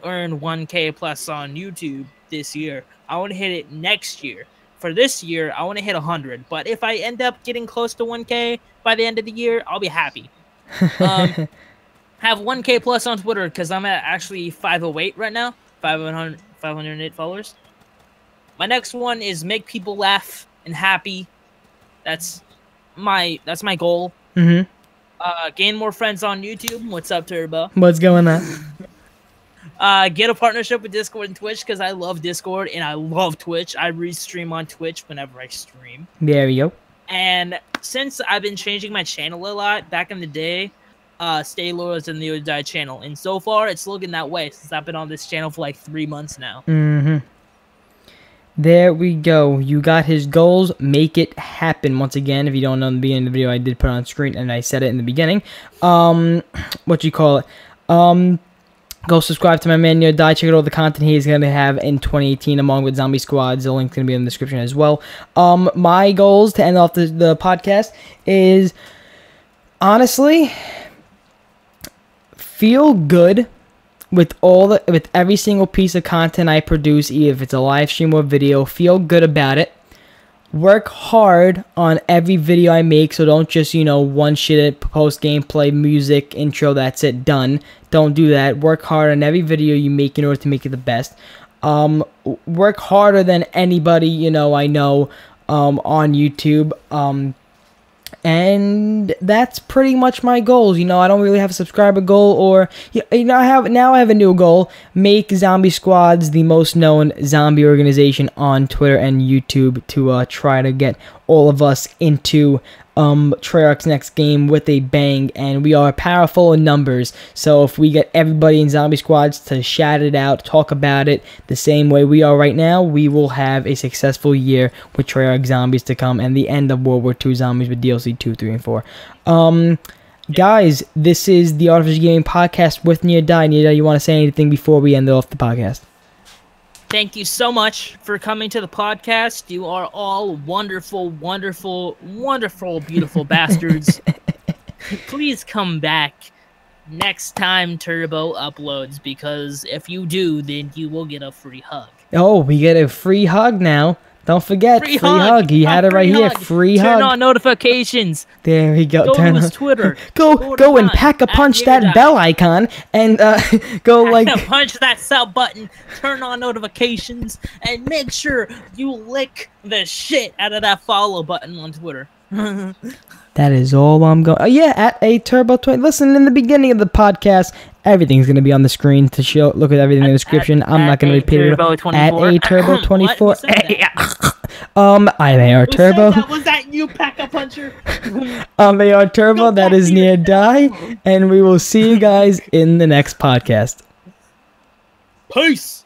earn 1K plus on YouTube this year. I want to hit it next year. For this year, I want to hit 100. But if I end up getting close to 1K by the end of the year, I'll be happy. Have 1K plus on Twitter because I'm at actually 508 right now. 508 followers. My next one is make people laugh and happy. That's my goal. Mm-hmm. Gain more friends on YouTube. What's up, Turbo? What's going on? Get a partnership with Discord and Twitch because I love Discord and I love Twitch. I restream on Twitch whenever I stream. There you go. And since I've been changing my channel a lot back in the day, stay loyal to the NearDYE channel. And so far, it's looking that way since I've been on this channel for like 3 months now. Mm-hmm. There we go. You got his goals. Make it happen. Once again, if you don't know, in the beginning of the video, I did put it on screen, and I said it in the beginning. Go subscribe to my man NearDYE. Check out all the content he's going to have in 2018 along with Zombie Squads. The link's going to be in the description as well. My goals to end off the podcast is, honestly, feel good with every single piece of content I produce, either if it's a live stream or video. Feel good about it. Work hard on every video I make, so don't just, one shit it, post gameplay, music, intro, that's it, done. Don't do that. Work hard on every video you make in order to make it the best. Work harder than anybody, I know on YouTube. And that's pretty much my goals. You know, I don't really have a subscriber goal, or you know, I have a new goal: make Zombie Squads the most known zombie organization on Twitter and YouTube, to try to get all of us into Treyarch's next game with a bang. And we are powerful in numbers, so if we get everybody in Zombie Squads to shout it out, talk about it the same way we are right now, we will have a successful year with Treyarch Zombies to come, and the end of World War II Zombies with DLC 2, 3, and 4. Guys, this is the Artificial Gaming Podcast with NearDYE. NearDYE, you want to say anything before we end off the podcast? Thank you so much for coming to the podcast. You are all wonderful, wonderful, wonderful, beautiful bastards. Please come back next time Turbo uploads, because if you do, then you will get a free hug. Oh, we get a free hug now. Don't forget, free hug. He had it right here. Free hug. Turn on notifications. There we go. Go to his Twitter. Go and punch that bell icon and go like punch that sub button. Turn on notifications and make sure you lick the shit out of that follow button on Twitter. That is all I'm going. Oh yeah, at a Turbo 20. Listen, in the beginning of the podcast, everything's gonna be on the screen to show. Look at everything in the description. I'm not gonna repeat it. At a Turbo 24. I'm AR Turbo. Was that you, Pack-a-Puncher? I'm AR Turbo. That is NearDYE, and we will see you guys in the next podcast. Peace.